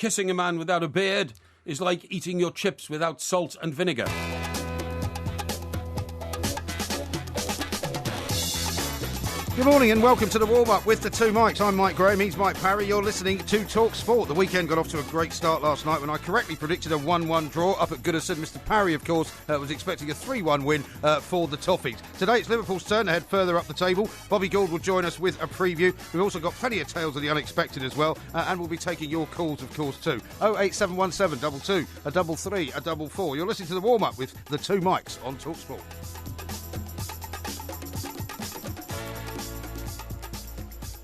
Kissing a man without a beard is like eating your chips without salt and vinegar. Good morning and welcome to the warm-up with the two Mikes. I'm Mike Graham, he's Mike Parry. You're listening to talkSPORT. The weekend got off to a great start last night when I correctly predicted a 1-1 draw up at Goodison. Mr Parry, of course, was expecting a 3-1 win for the Toffees. Today it's Liverpool's turn to head further up the table. Bobby Gould will join us with a preview. We've also got plenty of tales of the unexpected as well, and we'll be taking your calls, of course, too. 08717 22 33 44. You're listening to the warm-up with the two Mikes on talkSPORT.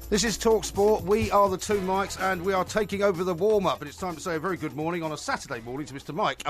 This is talkSPORT. We are the two Mikes and we are taking over the warm-up. And it's time to say a very good morning on a Saturday morning to Mr Mike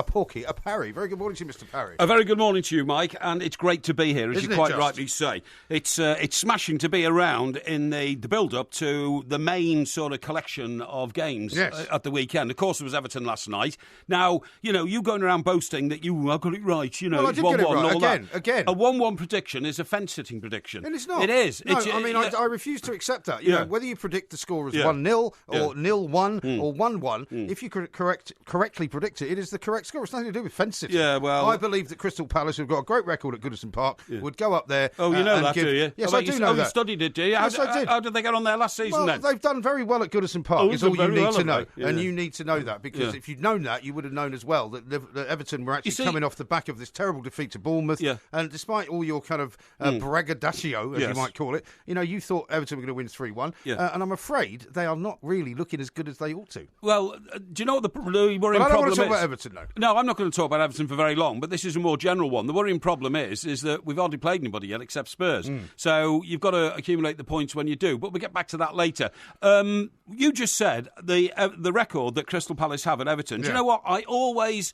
Parry. Very good morning to you, Mr Parry. A very good morning to you, Mike, and it's great to be here, as Isn't you quite rightly say. It's smashing to be around in the build-up to the main sort of collection of games at the weekend. Of course, there was Everton last night. Now, you know, you going around boasting that I got it right, you know, well, it's 1-1 get it right. and all Again. A 1-1 prediction is a fence-sitting prediction. And it's not. It is. No, I refuse to accept that. You know, whether you predict the score as 1-0 or 0-1 or 1-1, if you correctly predict it, it is the correct score. It's nothing to do with fence sitting. Yeah, well, I believe that Crystal Palace, who've got a great record at Goodison Park, would go up there. Oh, you know that, do you? Yes, I do know that. You studied it, do you? Yes, I did. How did they get on there last season then? They've done very well at Goodison Park, is all you need to know. Yeah. And you need to know that, because if you'd known that, you would have known as well that Everton were actually coming off the back of this terrible defeat to Bournemouth. Yeah. And despite all your kind of braggadocio, as you might call it, you know, you thought Everton were going to win 3-1. Yeah. And I'm afraid they are not really looking as good as they ought to. Well, do you know what the worrying problem is? I don't want to talk about Everton, though. No, I'm not going to talk about Everton for very long, but this is a more general one. The worrying problem is that we've hardly played anybody yet except Spurs. So you've got to accumulate the points when you do. But we'll get back to that later. You just said the record that Crystal Palace have at Everton. Do you know what? I always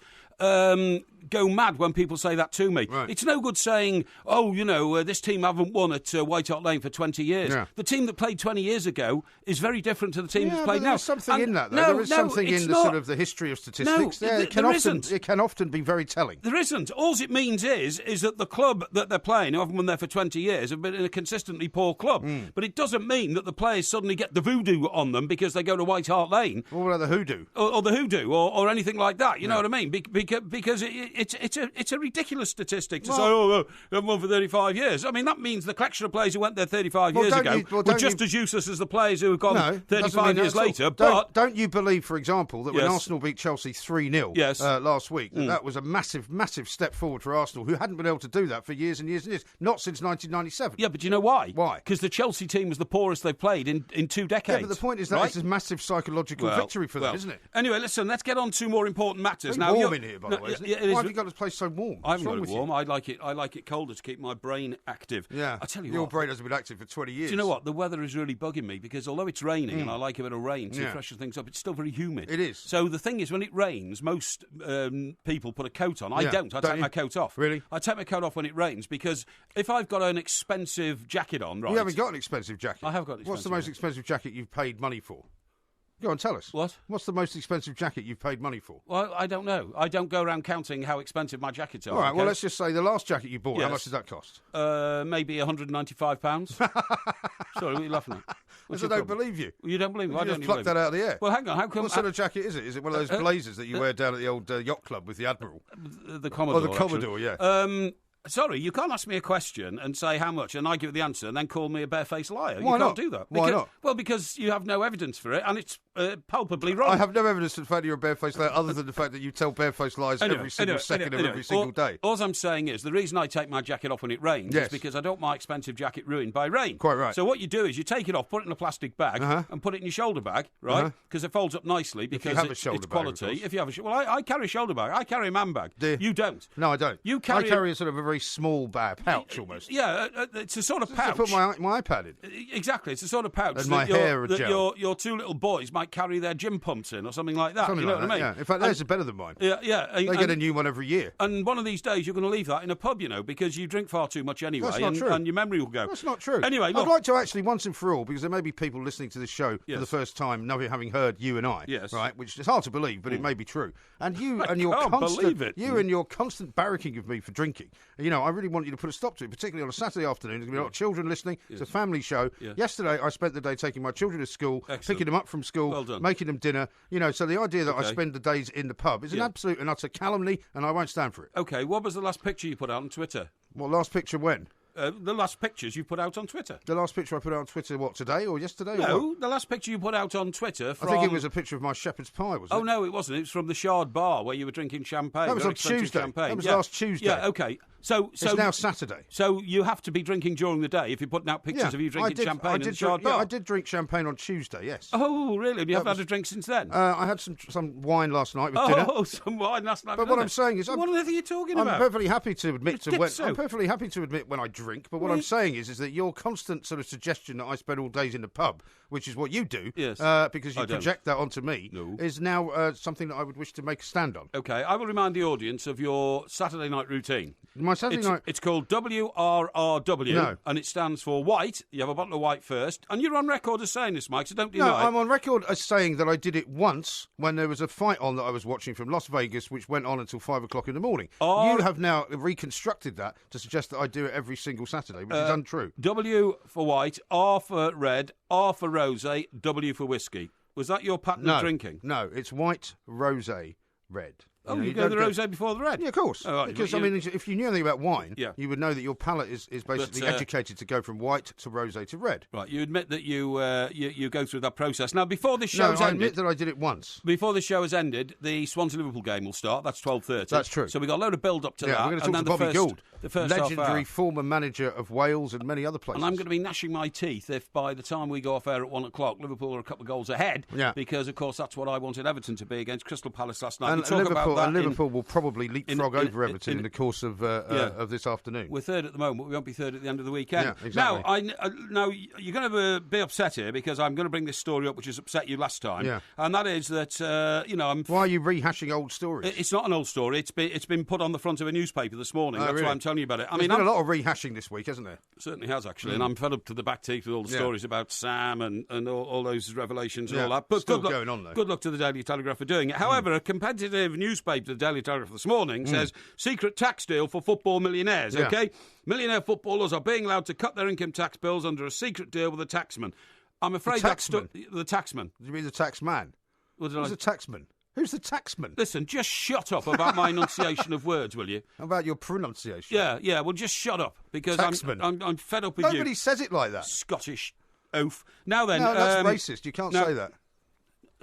go mad when people say that to me. Right. It's no good saying, this team haven't won at White Hart Lane for 20 years. Yeah. The team that played 20 years ago is very different to the team that's played now. There's something in that, though. There is something in the sort of the history of statistics. It can often be very telling. There isn't. All it means is that the club that they're playing, who haven't won there for 20 years, have been in a consistently poor club. But it doesn't mean that the players suddenly get the voodoo on them because they go to White Hart Lane. Or the hoodoo. Or the hoodoo, or anything like that. You know what I mean? Because it's a ridiculous statistic to say, they haven't won for 35 years. I mean, that means the collection of players who went there 35 years ago were just as useless as the players who have gone 35 years later. But don't you believe, for example, that when Arsenal beat Chelsea 3-0 last week, that was a massive, massive step forward for Arsenal, who hadn't been able to do that for years and years and years, not since 1997. Yeah, but do you know why? Why? Because the Chelsea team was the poorest they've played in 2 decades. Yeah, but the point is that it's a massive psychological victory for them, isn't it? Anyway, listen, let's get on to more important matters. It's now, warm in here, by the way, isn't it? Why have you got this place so warm? I haven't got it warm. I like it colder to keep my brain active. Yeah, I tell you your brain hasn't been active for 20 years. Do you know what? The weather is really bugging me because although it's raining and I like a bit of rain to freshen things up, it's still very humid. It is. So the thing is, when it rains, most people put a coat on. I don't. I take my coat off. Really? I take my coat off when it rains because if I've got an expensive jacket on, right? You haven't got an expensive jacket. I have got an expensive What's the most expensive jacket you've paid money for? Go on, tell us. What? What's the most expensive jacket you've paid money for? Well, I don't know. I don't go around counting how expensive my jackets are. All right, well, let's just say the last jacket you bought, how much does that cost? Maybe £195. Sorry, what are you laughing at? I don't believe you. You don't believe me? You just plucked that out of the air. Well, hang on. How come? What sort of jacket is it? Is it one of those blazers that you wear down at the old yacht club with the Admiral? The Commodore. Oh, the Commodore, yeah. Sorry, you can't ask me a question and say how much, and I give it the answer, and then call me a barefaced liar. Why you can't not? do that. Why not? Well, because you have no evidence for it, and it's palpably wrong. I have no evidence for the fact that you're a barefaced liar, other than the fact that you tell barefaced lies every single second of every single day. All I'm saying is, the reason I take my jacket off when it rains is because I don't want my expensive jacket ruined by rain. Quite right. So what you do is you take it off, put it in a plastic bag, and put it in your shoulder bag, right? Because it folds up nicely because it's quality. If you have a I carry a shoulder bag. I carry a man bag. You don't. No, I don't. I carry a sort of a very small bag. Pouch almost. Yeah, it's a sort of pouch. To put my iPad in. Exactly, it's a sort of pouch and my hair that your two little boys might carry their gym pumps in or something like that. Something you know like what I mean? Yeah. In fact, theirs are better than mine. Yeah. They get a new one every year. And one of these days you're going to leave that in a pub, because you drink far too much anyway. That's not true. And your memory will go. That's not true. Anyway, look. I'd like to actually, once and for all, because there may be people listening to this show for the first time, never having heard you and I, right? Which is hard to believe, but it may be true. And you and your constant barracking of me for drinking. I really want you to put a stop to it, particularly on a Saturday afternoon. There's going to be a lot of children listening. It's a family show. Yesterday, I spent the day taking my children to school, picking them up from school, Well done. making them dinner. So the idea that I spend the days in the pub is an absolute and utter calumny, and I won't stand for it. Okay, what was the last picture you put out on Twitter? What, last picture when? The last pictures you put out on Twitter. The last picture I put out on Twitter, what, today or yesterday? No, the last picture you put out on Twitter from... I think it was a picture of my shepherd's pie, was it? Oh, no, it wasn't. It was from the Shard Bar where you were drinking champagne. That was on Tuesday. Champagne. That was last Tuesday. Yeah, okay. So it's now Saturday. So you have to be drinking during the day if you're putting out pictures of you drinking champagne in the Shard Bar? Yeah, I did drink champagne on Tuesday, yes. Oh, really? And you haven't had a drink since then? I had some wine last night with dinner. Oh, some wine last night. But what I'm saying is... What on earth are you talking about? I'm perfectly happy to admit I'm perfectly happy to admit when I drink, but what I'm saying is that your constant sort of suggestion that I spend all days in the pub, which is what you do, because you project that onto me, is now something that I would wish to make a stand on. Okay, I will remind the audience of your Saturday night routine. My Saturday night... It's called WRRW, and it stands for white. You have a bottle of white first, and you're on record as saying this, Mike, so don't deny it. No, I'm on record as saying that I did it once when there was a fight on that I was watching from Las Vegas, which went on until 5 o'clock in the morning. You have now reconstructed that to suggest that I do it every single Saturday, which is untrue. W for white, R for red, R for rosé, W for whiskey. Was that your pattern of drinking? No, it's white, rosé, red. Oh, you go the rosé before the red? Yeah, of course. Oh, right, because, if you knew anything about wine, you would know that your palate is basically educated to go from white to rosé to red. Right, you admit that you go through that process. Now, before this show's ended... I admit that I did it once. Before this show has ended, the Swansea-Liverpool game will start. That's 12:30. That's true. So we've got a load of build-up to that. We're going to talk to Bobby Gould, the first legendary former manager of Wales and many other places. And I'm going to be gnashing my teeth if by the time we go off air at 1 o'clock, Liverpool are a couple of goals ahead, because, of course, that's what I wanted Everton to be against Crystal Palace last night. And Liverpool will probably leapfrog over Everton in the course of this afternoon. We're third at the moment. We won't be third at the end of the weekend. Yeah, exactly. Now, you're going to be upset here because I'm going to bring this story up, which has upset you last time. Yeah. And that is that, Why are you rehashing old stories? It's not an old story. It's been put on the front of a newspaper this morning. That's why I'm telling you about it. There's been a lot of rehashing this week, hasn't there? Certainly has, actually. And I'm fed up to the back teeth with all the stories about Sam and all those revelations and all that. But still going on, though. Good luck to the Daily Telegraph for doing it. However, a competitive newspaper, the Daily Telegraph this morning, says secret tax deal for football millionaires, okay? Millionaire footballers are being allowed to cut their income tax bills under a secret deal with a taxman. I'm afraid that's... The taxman. Do you mean the taxman? Who's the taxman? Who's the taxman? Listen, just shut up about my enunciation of words, will you? How about your pronunciation? Yeah, well, just shut up, because I'm fed up with you. Nobody says it like that. Scottish oaf. Now then... No, that's racist. You can't say that.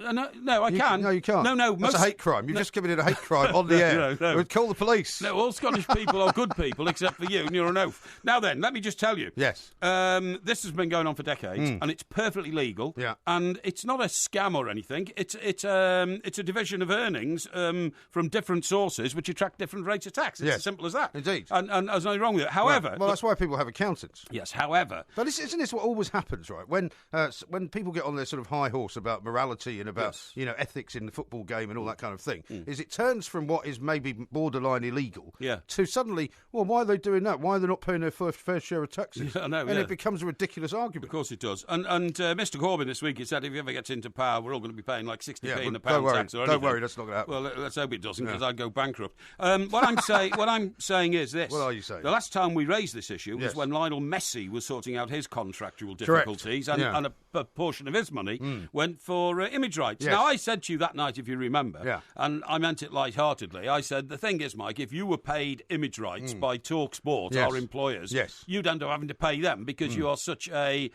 No, I can. No, you can't. No. That's a hate crime. You've just committed a hate crime on the air. No. We'd call the police. No, all Scottish people are good people, except for you, and you're an oaf. Now then, let me just tell you. Yes. This has been going on for decades, and it's perfectly legal. Yeah. And it's not a scam or anything. It's a division of earnings from different sources which attract different rates of tax. It's as simple as that. Indeed. And there's nothing wrong with it. However... Well, that's why people have accountants. Yes, however... But isn't this what always happens, right? When people get on their sort of high horse about morality and about, ethics in the football game and all that kind of thing, is it turns from what is maybe borderline illegal to suddenly, well, why are they doing that? Why are they not paying their fair share of taxes? Yeah, I know, and it becomes a ridiculous argument. Of course it does. And Mr. Coleman this week, he said if he ever gets into power, we're all going to be paying like 60p in the pound tax or anything. Don't worry, that's not going to happen. Well, let's hope it doesn't, because I'd go bankrupt. What I'm saying is this. What are you saying? The last time we raised this issue was when Lionel Messi was sorting out his contractual difficulties, and a portion of his money went for image rights. Yes. Now, I said to you that night, if you remember, and I meant it lightheartedly, I said, the thing is, Mike, if you were paid image rights by talkSPORT, our employers, you'd end up having to pay them because you are such a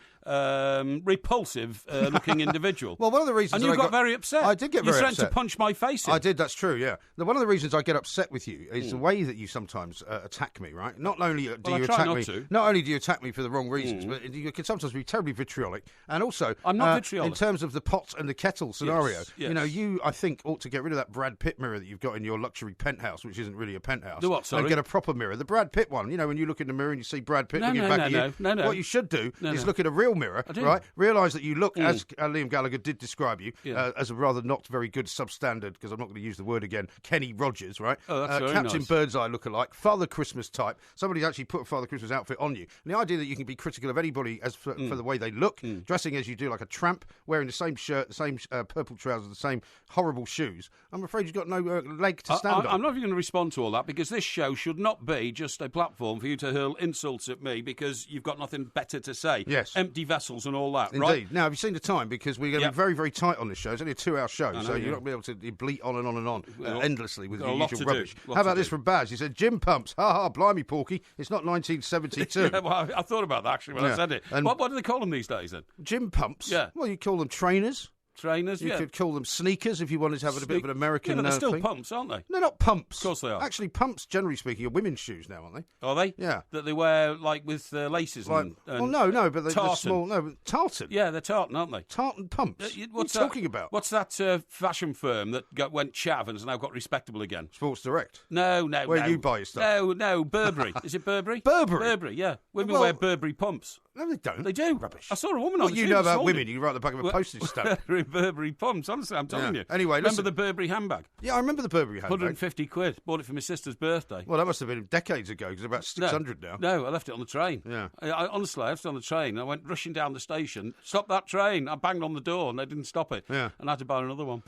repulsive looking individual. Well, one of the reasons... And you got very upset. I did get very upset. You threatened to punch my face in. I did, that's true, yeah. One of the reasons I get upset with you is the way that you sometimes attack me, right? Not only do you attack me... Not only do you attack me for the wrong reasons, but you can sometimes be terribly vitriolic. And also... I'm not vitriolic. In terms of the pot and the kettle scenario, yes. You, I think, ought to get rid of that Brad Pitt mirror that you've got in your luxury penthouse, which isn't really a penthouse. The what, sorry? And get a proper mirror. The Brad Pitt one, when you look in the mirror and you see Brad Pitt looking back at you. No. What you should do is look at a real mirror, right? Realise that you look, as Liam Gallagher did describe you, as a rather not very good substandard, because I'm not going to use the word again, Kenny Rogers, right? Oh, that's very Captain nice. Birdseye lookalike, Father Christmas type. Somebody's actually put a Father Christmas outfit on you. And the idea that you can be critical of anybody for the way they look, dressing as you do like a tramp, wearing the same shirt, the same purple trousers, the same horrible shoes, I'm afraid you've got no leg to stand on. I'm not even going to respond to all that, because this show should not be just a platform for you to hurl insults at me because you've got nothing better to say. Yes. Empty vessels and all that, Indeed. right? Now, have you seen the time? Because we're going to be very, very tight on this show. It's only a 2-hour show, so you're not going to be able to bleat on and on and on endlessly with your usual rubbish. How about this from Baz? He said, Gym pumps. Ha ha, blimey, Porky. It's not 1972. Yeah, well, I thought about that, actually, when I said it. And what do they call them these days, then? Gym pumps? Yeah. Well, you call them trainers. Trainers, You could call them sneakers if you wanted to have a bit of an American they're still thing. pumps, aren't they? They're not pumps. Of course they are. Actually, pumps, generally speaking, are women's shoes now, aren't they? Are they? Yeah. That they wear, like, with laces and well, no, but they're small. No, but tartan. Yeah, they're tartan, aren't they? Tartan pumps. What are you talking about? What's that fashion firm that went chav and has now got respectable again? Sports Direct. No. Where you buy your stuff? No, Burberry. Is it Burberry? Burberry, yeah. Women wear Burberry pumps. No, they don't. They do. Rubbish. I saw a woman on the you know about women, you can write the back of a postage stamp. Burberry pumps, honestly, I'm telling you. Anyway, remember the Burberry handbag? Yeah, I remember the Burberry handbag. 150 quid. Bought it for my sister's birthday. Well, that must have been decades ago, because it's about 600 now. No, I left it on the train. Yeah. Honestly, I left it on the train. I went rushing down the station. Stop that train. I banged on the door and they didn't stop it. Yeah. And I had to buy another one.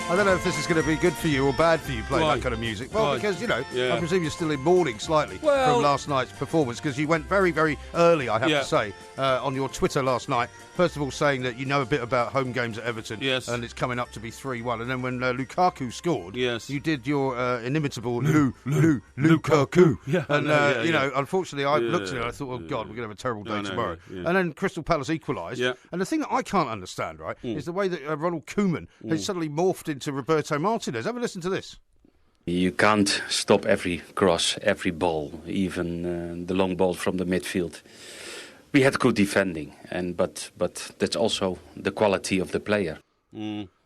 I don't know if this is going to be good for you or bad for you playing Why? that kind of music. Well, Why? because, Yeah. I presume you're still in mourning slightly Well- from last night's performance, because you went very, very early, I have to say, on your Twitter last night. First of all, saying that you know a bit about home games at Everton, Yes. and it's coming up to be 3-1. And then when Lukaku scored, Yes. you did your inimitable Lukaku. Yeah, And, yeah. unfortunately, I looked at it and I thought, oh, God, we're going to have a terrible day tomorrow. Yeah. And then Crystal Palace equalised. Yeah. And the thing that I can't understand, right, is the way that Ronald Koeman has suddenly morphed into Roberto Martinez. Have a listen to this. You can't stop every cross, every ball, even the long ball from the midfield. We had good defending, but that's also the quality of the player.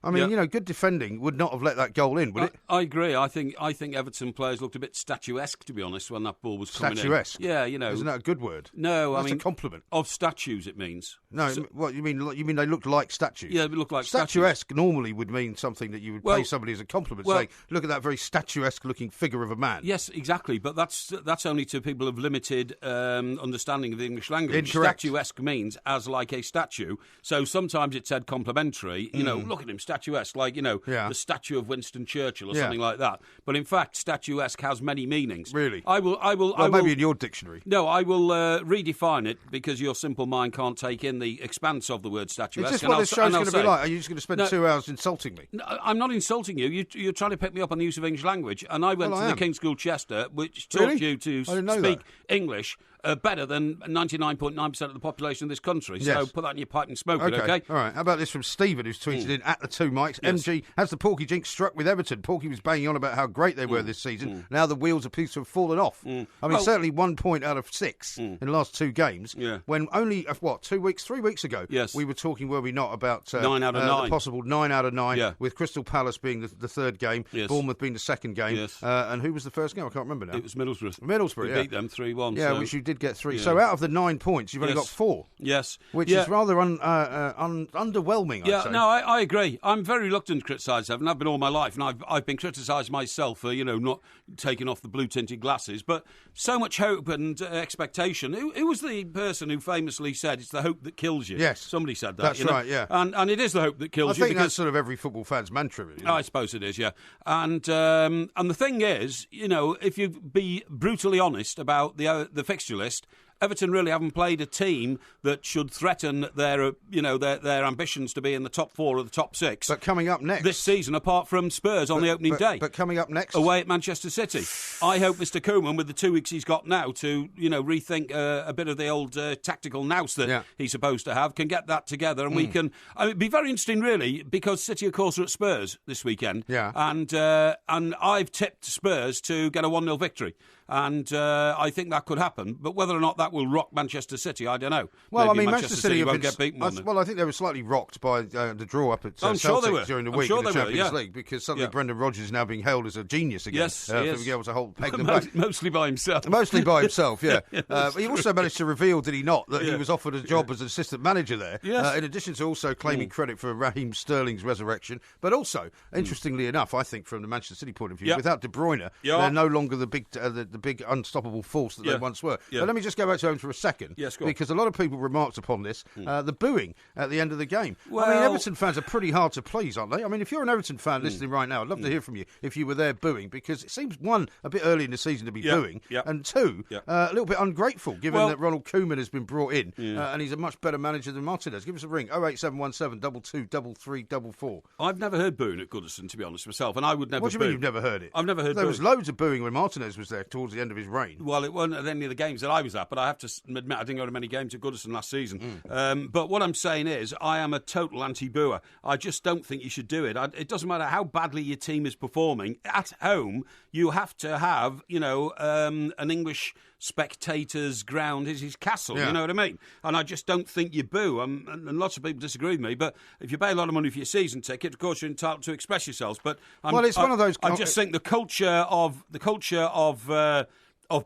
I mean, good defending would not have let that goal in, would it? I agree. I think Everton players looked a bit statuesque, to be honest, when that ball was coming Statuesque? in. Yeah, Isn't that a good word? No, That's a compliment. Of statues, it means. No, what you mean? You mean they looked like statues? Yeah, they look like statues. Statuesque normally would mean something that you would pay somebody as a compliment, saying, "Look at that very statuesque-looking figure of a man." Yes, exactly. But that's only to people of limited understanding of the English language. Incorrect. Statuesque means as like a statue. So sometimes it said complimentary. Look at him, statuesque, like the statue of Winston Churchill or something like that. But in fact, statuesque has many meanings. Really? I will. Well, maybe in your dictionary. No, I will redefine it, because your simple mind can't take in the expanse of the word statuesque. Is this what this show's going to be like? Are you just going to spend 2 hours insulting me? No, I'm not insulting you. You're trying to pick me up on the use of English language. And I went to the King's School Chester, which taught you to speak English better than 99.9% of the population of this country. So Yes. put that in your pipe and smoke it, okay? All right. How about this from Stephen, who's tweeted in at the 2 mics? MG, has the Porky jinx struck with Everton? Porky was banging on about how great they were this season. Now the wheels appear to have fallen off. I mean, certainly 1 point out of 6 in the last 2 games. Yeah. When only, 3 weeks ago, we were talking, were we not, about 9 out of 9. the possible 9 out of 9, Yeah. with Crystal Palace being the third game, Bournemouth being the second game. Yes. And who was the first game? I can't remember now. It was Middlesbrough. Middlesbrough, We beat them 3-1. Yeah, so. which you did get 3. Yeah. So out of the 9 points, you've only got 4. Yes. Which is rather underwhelming, I'd say. No, I agree. I'm very reluctant to criticise Everton. I've been all my life, and I've been criticised myself for, not taking off the blue-tinted glasses. But so much hope and expectation. Who was the person who famously said, it's the hope that kills you? Yes. Somebody said that. That's right, yeah. And it is the hope that kills you. I think that's sort of every football fan's mantra, really. I suppose it is, yeah. And the thing is, if you be brutally honest about the fixture list, Everton really haven't played a team that should threaten their ambitions to be in the top 4 or the top 6. But coming up next this season, apart from Spurs on the opening day. But coming up next, away at Manchester City, I hope Mr. Coleman, with the 2 weeks he's got now to rethink a bit of the old tactical nous that he's supposed to have, can get that together, and we can. It'd be very interesting, really, because City, of course, are at Spurs this weekend. Yeah. And I've tipped Spurs to get a 1-0 victory. And I think that could happen. But whether or not that will rock Manchester City, I don't know. Well, Maybe I mean, Manchester City won't get beaten on them. Well, I think they were slightly rocked by the draw up at Celtic during the week in the Champions League, because suddenly Brendan Rodgers is now being hailed as a genius again. Yes, for being able to peg them back. Mostly by himself. Mostly by himself, yeah. But he also managed to reveal, did he not, that he was offered a job as an assistant manager there, in addition to also claiming credit for Raheem Sterling's resurrection. But also, interestingly enough, I think from the Manchester City point of view, without De Bruyne, they're no longer the big unstoppable force that they once were. But let me just go back to home for a second, because a lot of people remarked upon this, the booing at the end of the game. Well, I mean, Everton fans are pretty hard to please, aren't they? I mean, if you're an Everton fan listening right now, I'd love to hear from you if you were there booing, because it seems, one, a bit early in the season to be booing, and two, a little bit ungrateful, given that Ronald Koeman has been brought in, and he's a much better manager than Martinez. Give us a ring, 08717 22 33 44. I've never heard booing at Goodison, to be honest myself, and I would never. What do you mean you've never heard it? I've never heard there booing. Was loads of booing when Martinez was there towards the end of his reign. Well, it wasn't at any of the games that I was at, but I have to admit I didn't go to many games at Goodison last season. But what I'm saying is, I am a total anti-booer. I just don't think you should do it. It doesn't matter how badly your team is performing. At home, you have to have, an English spectator's ground is his castle, you know what I mean? And I just don't think you boo. And lots of people disagree with me, but if you pay a lot of money for your season ticket, of course you're entitled to express yourselves. But it's one of those. I just think the culture of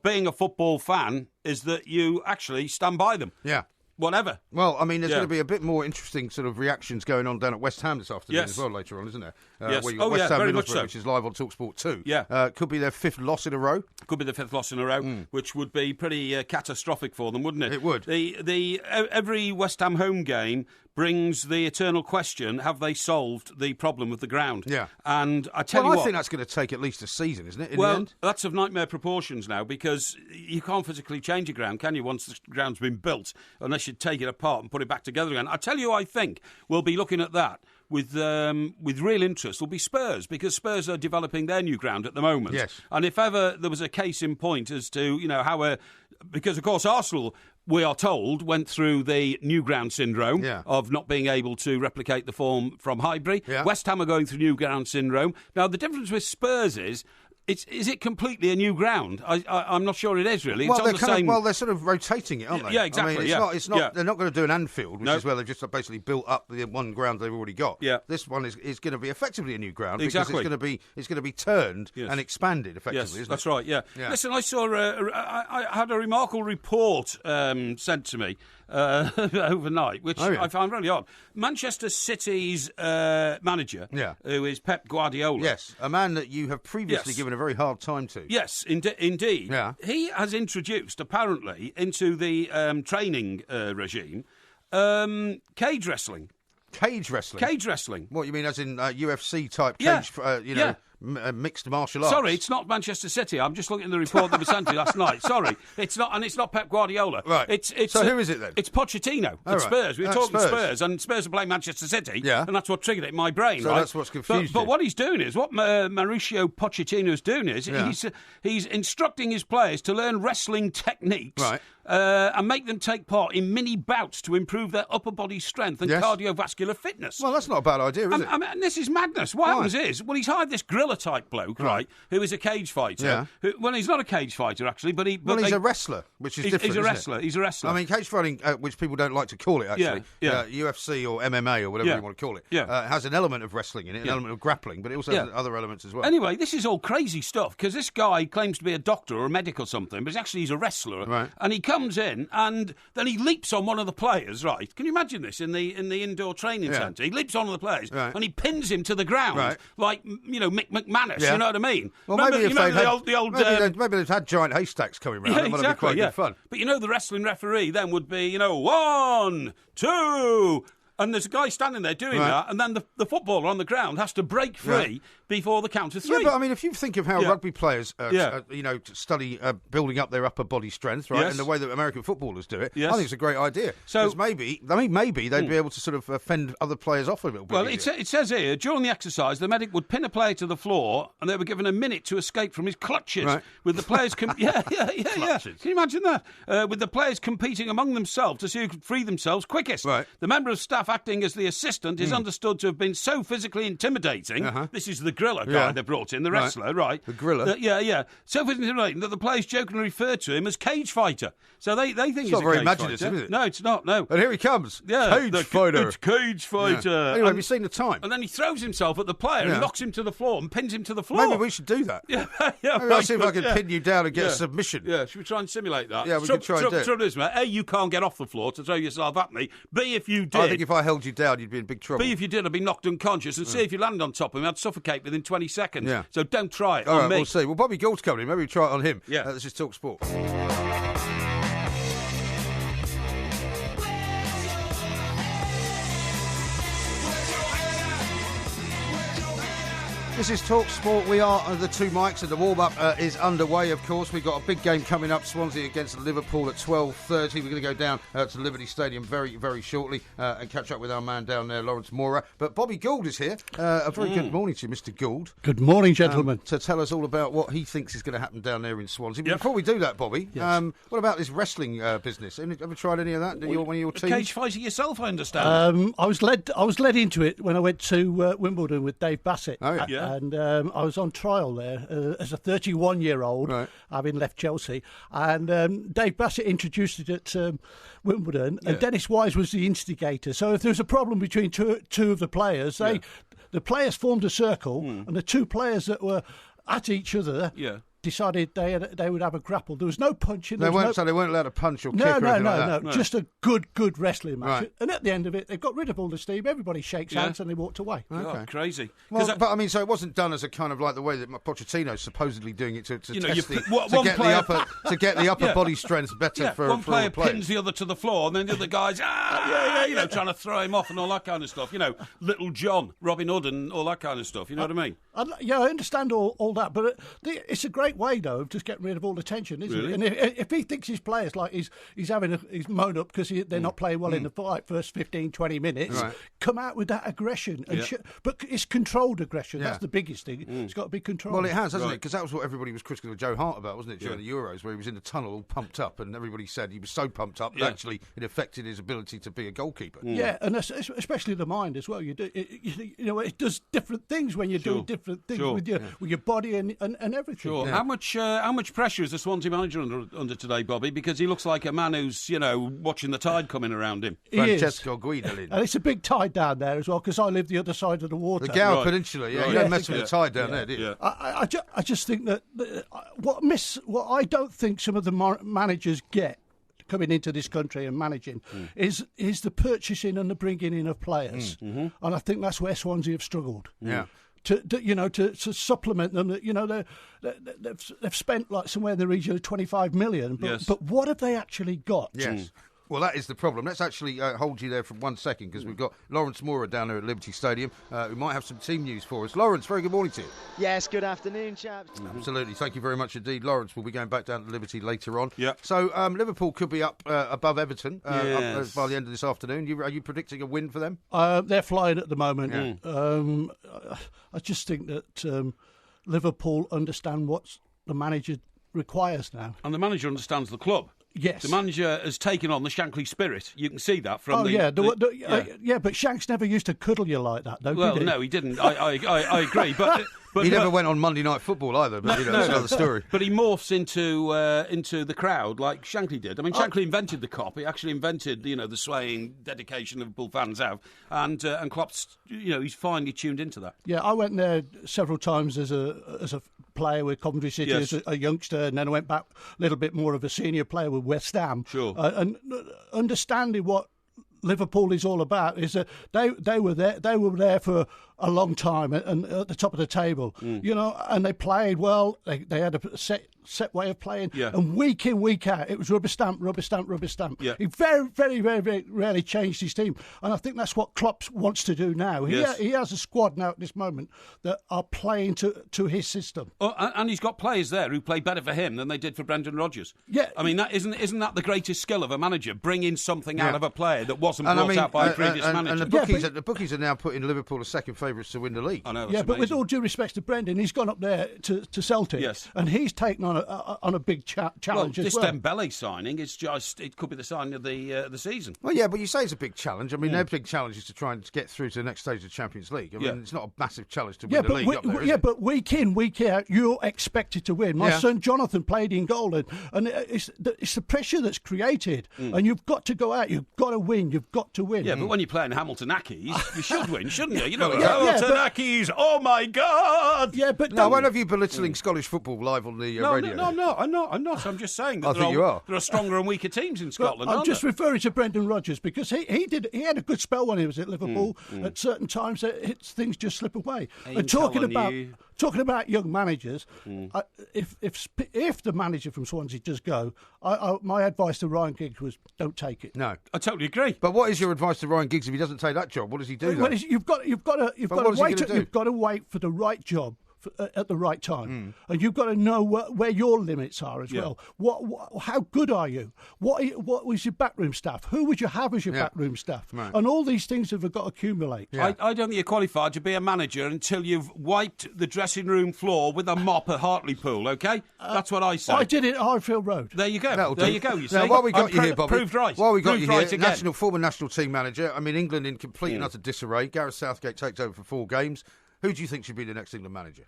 being a football fan is that you actually stand by them. Yeah. Whatever. Well, I mean, there's going to be a bit more interesting sort of reactions going on down at West Ham this afternoon as well later on, isn't there? Yes. Where you've got West Ham very much Middlesbrough, so. which is live on talkSPORT 2. Yeah. Could be their fifth loss in a row. Could be the fifth loss in a row, which would be pretty catastrophic for them, wouldn't it? It would. Every West Ham home game brings the eternal question, have they solved the problem with the ground? Yeah. And I tell you what... I think that's going to take at least a season, isn't it, in the end? That's of nightmare proportions now, because you can't physically change a ground, can you, once the ground's been built, unless you take it apart and put it back together again. I tell you, I think we'll be looking at that with real interest will be Spurs, because Spurs are developing their new ground at the moment. Yes. And if ever there was a case in point as to, how because, of course, Arsenal, we are told, went through the new ground syndrome of not being able to replicate the form from Highbury. Yeah. West Ham are going through new ground syndrome. Now, the difference with Spurs is it completely a new ground? I'm not sure it is, really. It's they're sort of rotating it, aren't they? Yeah, exactly. I mean, it's not. They're not going to do an Anfield, which is where they've just basically built up the one ground they've already got. Yeah. This one is going to be effectively a new ground because it's going to be turned and expanded effectively. Isn't that's it? right. Yeah. Listen, I saw. I had a remarkable report sent to me overnight, which I found really odd. Manchester City's manager, who is Pep Guardiola. Yes, a man that you have previously given a very hard time to. Yes, indeed. Yeah. He has introduced, apparently, into the training regime, cage wrestling. Cage wrestling? Cage wrestling. What, you mean as in UFC type cage, mixed martial arts? Sorry, it's not Manchester City. I'm just looking at the report that was sent to me last night. Sorry. It's not, and it's not Pep Guardiola. Right. So who is it then? It's Pochettino. It's Spurs. We were talking Spurs, and Spurs are playing Manchester City, and that's what triggered it in my brain, so right? That's what's confused But what he's doing is, what Mauricio Pochettino's doing is, he's instructing his players to learn wrestling techniques, and make them take part in mini bouts to improve their upper body strength and cardiovascular fitness. Well, that's not a bad idea, is it? I mean, this is madness. What happens is, he's hired this gorilla-type bloke, right, who is a cage fighter. Well, he's not a cage fighter, actually, but he's a wrestler, which is different, He's a wrestler. He's a wrestler. I mean, cage fighting, which people don't like to call it, actually, UFC or MMA or whatever you want to call it, has an element of wrestling in it, an element of grappling, but it also has other elements as well. Anyway, this is all crazy stuff, because this guy claims to be a doctor or a medic or something, but actually he's a wrestler, and he comes in and then he leaps on one of the players, right? Can you imagine this in the indoor training centre? He leaps on one of the players and he pins him to the ground, like, Mick McManus, you know what I mean? Well, maybe they've had giant haystacks coming around. That might be quite good fun. But the wrestling referee then would be, 1, 2... And there's a guy standing there doing that, and then the footballer on the ground has to break free before the count of 3. Yeah, but I mean, if you think of how rugby players, study building up their upper body strength, right, and the way that American footballers do it, I think it's a great idea. So maybe they'd be able to sort of fend other players off a little bit. Well, it says here, during the exercise, the medic would pin a player to the floor, and they were given a minute to escape from his clutches. Right. With the players, Can you imagine that? With the players competing among themselves to see who could free themselves quickest. Right. The member of staff Staff acting as the assistant is understood to have been so physically intimidating. This is the Griller guy they brought in, the wrestler, right? The Griller. Yeah. So physically intimidating that the players jokingly refer to him as Cage Fighter. So they think he's not a very cage imaginative, fighter. is it? No, it's not. No. And here he comes. Yeah, Cage Fighter. It's Cage Fighter. Yeah. Anyway, have you seen the time? And then he throws himself at the player and knocks him to the floor and pins him to the floor. Maybe we should do that. Yeah, Maybe I'll see if I can pin you down and get a submission. Yeah, should we try and simulate that? Yeah, we can try and do it. Trouble is, mate, A, you can't get off the floor to throw yourself at me. B, if you did... I think if I held you down, you'd be in big trouble. B, if you did, I'd be knocked unconscious. And C, if you landed on top of me, I'd suffocate within 20 seconds. Yeah. So don't try it All on right, me. we'll see. Well, Bobby Gould's coming in. Maybe we try it on him. Yeah. Let's just talk sport. This is talkSPORT. We are the two mics, and the warm-up is underway, of course. We've got a big game coming up, Swansea against Liverpool at 12:30. We're going to go down to Liberty Stadium very, very shortly and catch up with our man down there, Lawrence Mora. But Bobby Gould is here. A very good morning to you, Mr. Gould. Good morning, gentlemen. To tell us all about what he thinks is going to happen down there in Swansea. But before we do that, Bobby, what about this wrestling business? Have you ever tried any of that? One of your teams? Cage fighter yourself, I understand. I was led into it when I went to Wimbledon with Dave Bassett. Oh, yeah. And I was on trial there as a 31-year-old, having left Chelsea. And Dave Bassett introduced it at Wimbledon, and Dennis Wise was the instigator. So if there was a problem between two of the players, the players formed a circle, and the two players that were at each other decided they would have a grapple. There was no punching. They weren't allowed to punch or kick or anything like that. Just a good wrestling match. Right. And at the end of it, they got rid of all the steam. Everybody shakes hands and they walked away. Okay. Oh, crazy. Well, but I mean, so it wasn't done as a kind of like the way that Pochettino's supposedly doing it to get the upper body strength better for one player players. pins the other to the floor, and then the other guy's trying to throw him off and all that kind of stuff. Little John, Robin Hood, and all that kind of stuff. You know what I mean? I understand all that, but it's a great way though of just getting rid of all the tension, isn't it? And if he thinks his players like he's moan up because they're not playing well in the first 15-20 minutes, come out with that aggression, but it's controlled aggression. That's the biggest thing. It's got to be controlled. Well, it has, hasn't it? Because that was what everybody was critical of Joe Hart about, wasn't it? During the Euros, where he was in the tunnel all pumped up, and everybody said he was so pumped up that actually it affected his ability to be a goalkeeper. Yeah, and especially the mind as well. It does different things when you're doing different things with your body and everything. Sure. Yeah. How much pressure is the Swansea manager under today, Bobby? Because he looks like a man who's watching the tide coming around him. Francesco Guidolin. And it's a big tide down there as well, because I live the other side of the water. The Gower Peninsula. Yeah, you don't mess with the tide down there, do you? Yeah. I just think that what I don't think some of the managers get coming into this country and managing is the purchasing and the bringing in of players, and I think that's where Swansea have struggled. Yeah. To supplement them, they've spent like somewhere in the region of 25 million. But what have they actually got? Yes. Well, that is the problem. Let's actually hold you there for 1 second, because we've got Lawrence Mora down there at Liberty Stadium who might have some team news for us. Lawrence, very good morning to you. Yes, good afternoon, chaps. Absolutely. Thank you very much indeed. Lawrence will be going back down to Liberty later on. Yeah. So Liverpool could be up above Everton by the end of this afternoon. Are you predicting a win for them? They're flying at the moment. Yeah. I just think that Liverpool understand what the manager requires now. And the manager understands the club. Yes. The manager has taken on the Shankly spirit. You can see that from but Shanks never used to cuddle you like that, though, well, did he? no, he didn't. I agree. But he never went on Monday Night Football either, but that's another story. But he morphs into the crowd like Shankly did. I mean, Shankly invented the cop. He actually invented, the swaying dedication Liverpool fans have. And Klopp's, he's finely tuned into that. Yeah, I went there several times as a player with Coventry City, as a youngster, and then I went back a little bit more of a senior player with West Ham. Sure. And understanding what Liverpool is all about is that they were there for a long time and at the top of the table, and they played well. They had a set way of playing, and week in, week out, it was rubber stamp. Yeah. He very, very, very, very rarely changed his team, and I think that's what Klopp wants to do now. He has a squad now at this moment that are playing to his system. Oh, and he's got players there who play better for him than they did for Brendan Rodgers. Yeah, I mean, isn't that the greatest skill of a manager? Bringing something out of a player that wasn't brought out by a previous manager. And the bookies are now putting Liverpool as second favourites to win the league. I know. Yeah, but with all due respect to Brendan, he's gone up there to Celtic, yes, and he's taken on a big challenge as well. This Dembele signing is it could be the signing of the season. Well, yeah, but you say it's a big challenge. I mean, their big challenge is to try and get through to the next stage of the Champions League. I mean, it's not a massive challenge to win the league up there, is it? But week in, week out, you're expected to win. My son Jonathan played in Gould, and it's the pressure that's created, and you've got to go out. You've got to win. You've got to win. Yeah, but when you're playing Hamilton Accies, you should win, shouldn't you? You know, Hamilton Accies. Oh my God! Yeah, but now, why have you belittling Scottish football live on the radio? No, I'm not. I'm just saying that there are stronger and weaker teams in Scotland. I'm just referring to Brendan Rodgers because he had a good spell when he was at Liverpool. At certain times, things just slip away. And talking about young managers, if the manager from Swansea does go, my advice to Ryan Giggs was don't take it. No, I totally agree. But what is your advice to Ryan Giggs if he doesn't take that job? What does he do? Well, you've got to wait for the right job. At the right time, and you've got to know where your limits are as well. How good are you? What was your backroom staff? Who would you have as your backroom staff? Right. And all these things have got to accumulate. Yeah. I don't think you're qualified to be a manager until you've wiped the dressing room floor with a mop at Hartlepool. Okay, that's what I say. I did it at Highfield Road. There you go. You see. Now, while we got you here, Bobby, proved right. While we got you right here, former national team manager. I mean, England in complete and utter disarray. Gareth Southgate takes over for 4 games. Who do you think should be the next England manager?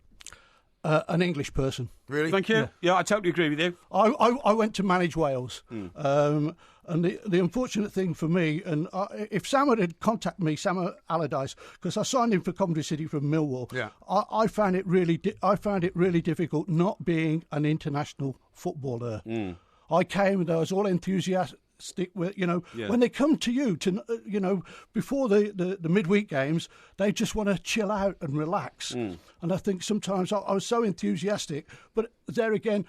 An English person. Really? Thank you. Yeah, I totally agree with you. I went to manage Wales. And the unfortunate thing for me, and if Sam had contacted me, Sam Allardyce, because I signed him for Coventry City from Millwall, I found it really difficult not being an international footballer. I came and I was all enthusiastic. When they come to you before the midweek games, they just want to chill out and relax. And I think sometimes I was so enthusiastic, but there again,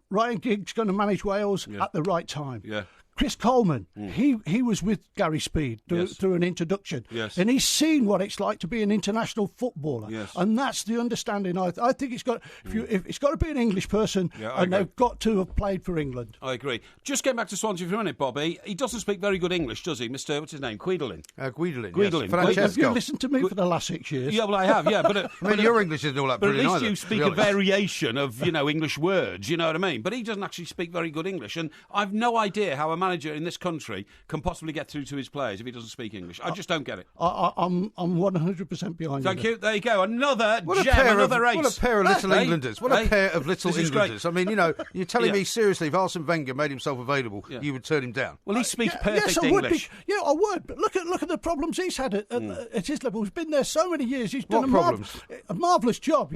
Ryan Giggs going to manage Wales at the right time. Yeah. Chris Coleman, he was with Gary Speed through an introduction, and he's seen what it's like to be an international footballer, and that's the understanding. I think it's got it's got to be an English person, and they've got to have played for England. I agree. Just getting back to Swansea for a minute, Bobby. He doesn't speak very good English, does he, Mr. What's his name? Guidolin. Guidolin. Have you listened to me for the last 6 years? Yeah, well, I have. Yeah, but your English isn't all that brilliant either. But at least you speak a variation of English words. You know what I mean? But he doesn't actually speak very good English, and I've no idea how a manager in this country can possibly get through to his players if he doesn't speak English. I just don't get it. I'm 100% behind you. Thank you. There you go. Another what gem, another race. What a pair of little Englanders. What a pair of little Englanders. I mean, you're telling me seriously, if Arsene Wenger made himself available, you would turn him down? Well, he speaks perfect English. I would. But look at the problems he's had at his level. He's been there so many years. He's done a marvellous job.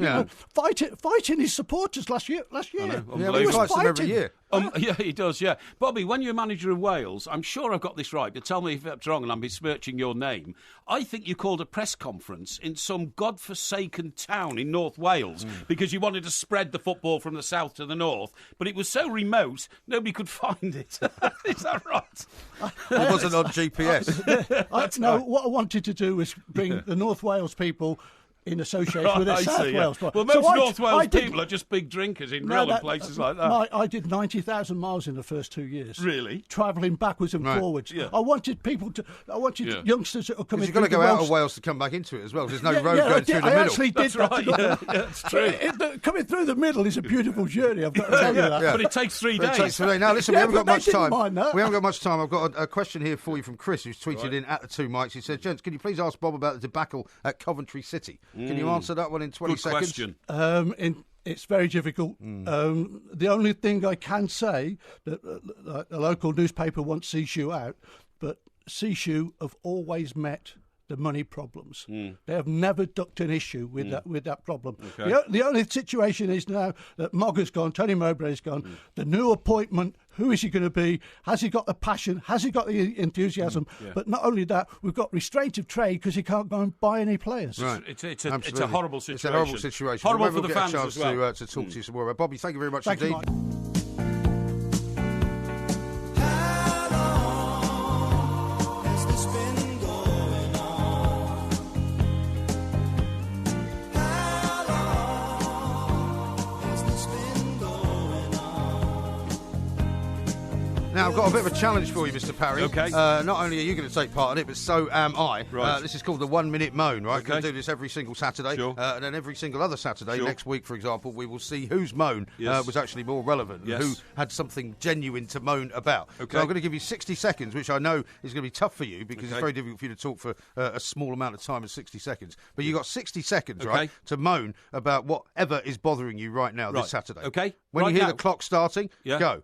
Fighting his supporters last year. He fights them every year. Yeah, he does, yeah. Bobby, when you're manager of Wales, I'm sure I've got this right, but tell me if it's wrong and I'm besmirching your name. I think you called a press conference in some godforsaken town in North Wales because you wanted to spread the football from the south to the north, but it was so remote, nobody could find it. Is that right? It wasn't on GPS. What I wanted to do was bring the North Wales people in association with the South Wales. Well, most North Wales people are just big drinkers in Rill and places like that. I did 90,000 miles in the first 2 years. Really? Travelling backwards and forwards. Yeah. I wanted youngsters that were coming through. You've got to go out of Wales to come back into it as well. There's no road going through the middle. I actually did that. Right. That's true. Coming through the middle is a beautiful journey, I've got to tell you that. But it takes 3 days. Now, listen, we haven't got much time. We haven't got much time. I've got a question here for you from Chris, who's tweeted in at the 2 mics. He said, gents, can you please ask Bob about the debacle at Coventry City? Can you answer that one in 20 seconds? Good question. It's very difficult. The only thing I can say, that a local newspaper wants Seashoe out, but Seashoe have always met the money problems. They have never ducked an issue with that problem. Okay. The only situation is now that Mogger's gone, Tony Mowbray's gone. The new appointment, who is he going to be? Has he got the passion? Has he got the enthusiasm? But not only that, we've got restraint of trade because he can't go and buy any players. Right. It's a horrible situation. It's a horrible situation. Horrible for the we'll fans get a chance as well. to talk to you some more about. Bobby, thank you very much indeed. You, Mike. Now, I've got a bit of a challenge for you, Mr. Parry. Okay. Not only are you going to take part in it, but so am I. Right. This is called the 1 minute moan, right? Okay. We're going to do this every single Saturday. Sure. And then every single other Saturday, Sure. next week, for example, we will see whose moan was actually more relevant, Yes. and who had something genuine to moan about. Okay. So I'm going to give you 60 seconds, which I know is going to be tough for you because Okay. it's very difficult for you to talk for a small amount of time as 60 seconds. But you've got 60 seconds, Okay. right, to moan about whatever is bothering you right now this Saturday. Okay. When Right you hear now. the clock starting, go.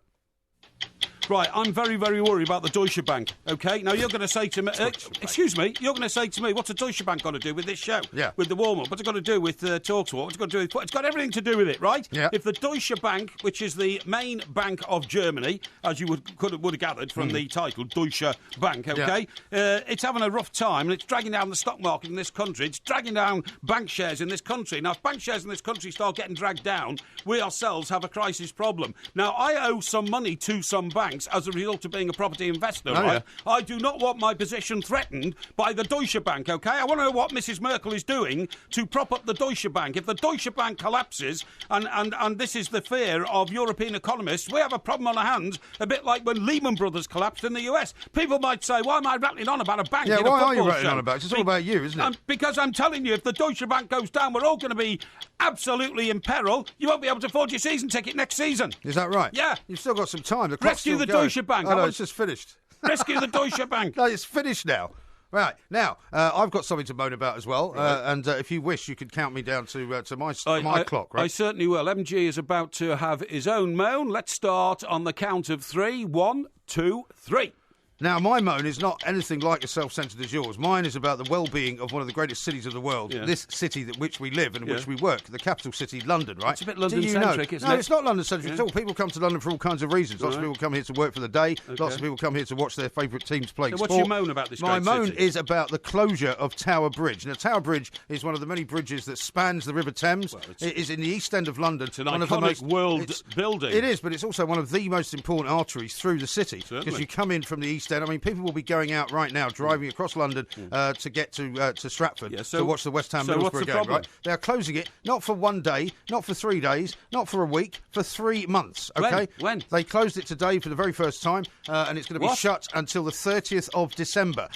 Right, I'm very, very worried about the Deutsche Bank. Okay, now you're going to say to me, excuse me, you're going to say to me, what's a Deutsche Bank got to do with this show? Yeah. With the warm-up, what's it got to do with talkSPORT? What's it got to do with? It's got everything to do with it, right? Yeah. If the Deutsche Bank, which is the main bank of Germany, as you would have gathered from the title, Deutsche Bank, okay, it's having a rough time and it's dragging down the stock market in this country. It's dragging down bank shares in this country. Now, if bank shares in this country start getting dragged down, we ourselves have a crisis problem. Now, I owe some money to some banks as a result of being a property investor, right? Yeah. I do not want my position threatened by the Deutsche Bank, okay? I want to know what Mrs. Merkel is doing to prop up the Deutsche Bank. If the Deutsche Bank collapses, and this is the fear of European economists, we have a problem on our hands, a bit like when Lehman Brothers collapsed in the US. People might say, why am I rattling on about a bank in a football why are you rattling show? on about it? It's all about you, isn't it? Because I'm telling you, if the Deutsche Bank goes down, we're all going to be absolutely in peril. You won't be able to afford your season ticket next season. Is that right? Yeah. You've still got some time. The clock's Rescue still the going. Deutsche Bank. Oh, no, it's just finished. Rescue the Deutsche Bank. No, it's finished now. Right, now, I've got something to moan about as well, and if you wish, you could count me down to my clock, right? I certainly will. MG is about to have his own moan. Let's start on the count of 3. 1, 2, 3. Now, my moan is not anything like as self-centred as yours. Mine is about the well-being of one of the greatest cities of the world, this city that which we live and which we work, the capital city, London, right? It's a bit London-centric, isn't it? No, it's not London-centric at all. People come to London for all kinds of reasons. Lots of people come here to work for the day. Okay. Lots of people come here to watch their favourite teams playing sport. What's your moan about this My great moan city? is about the closure of Tower Bridge. Now, Tower Bridge is one of the many bridges that spans the River Thames. It is in the East End of London. It's an one iconic of the most, world building. It is, but it's also one of the most important arteries through the city. Because you come in from the East End. I mean, people will be going out right now, driving across London to get to Stratford to watch the West Ham Middlesbrough game. Right? They are closing it not for 1 day, not for 3 days, not for a week, for 3 months. Okay, When? They closed it today for the very first time, and it's going to be shut until the 30th of December.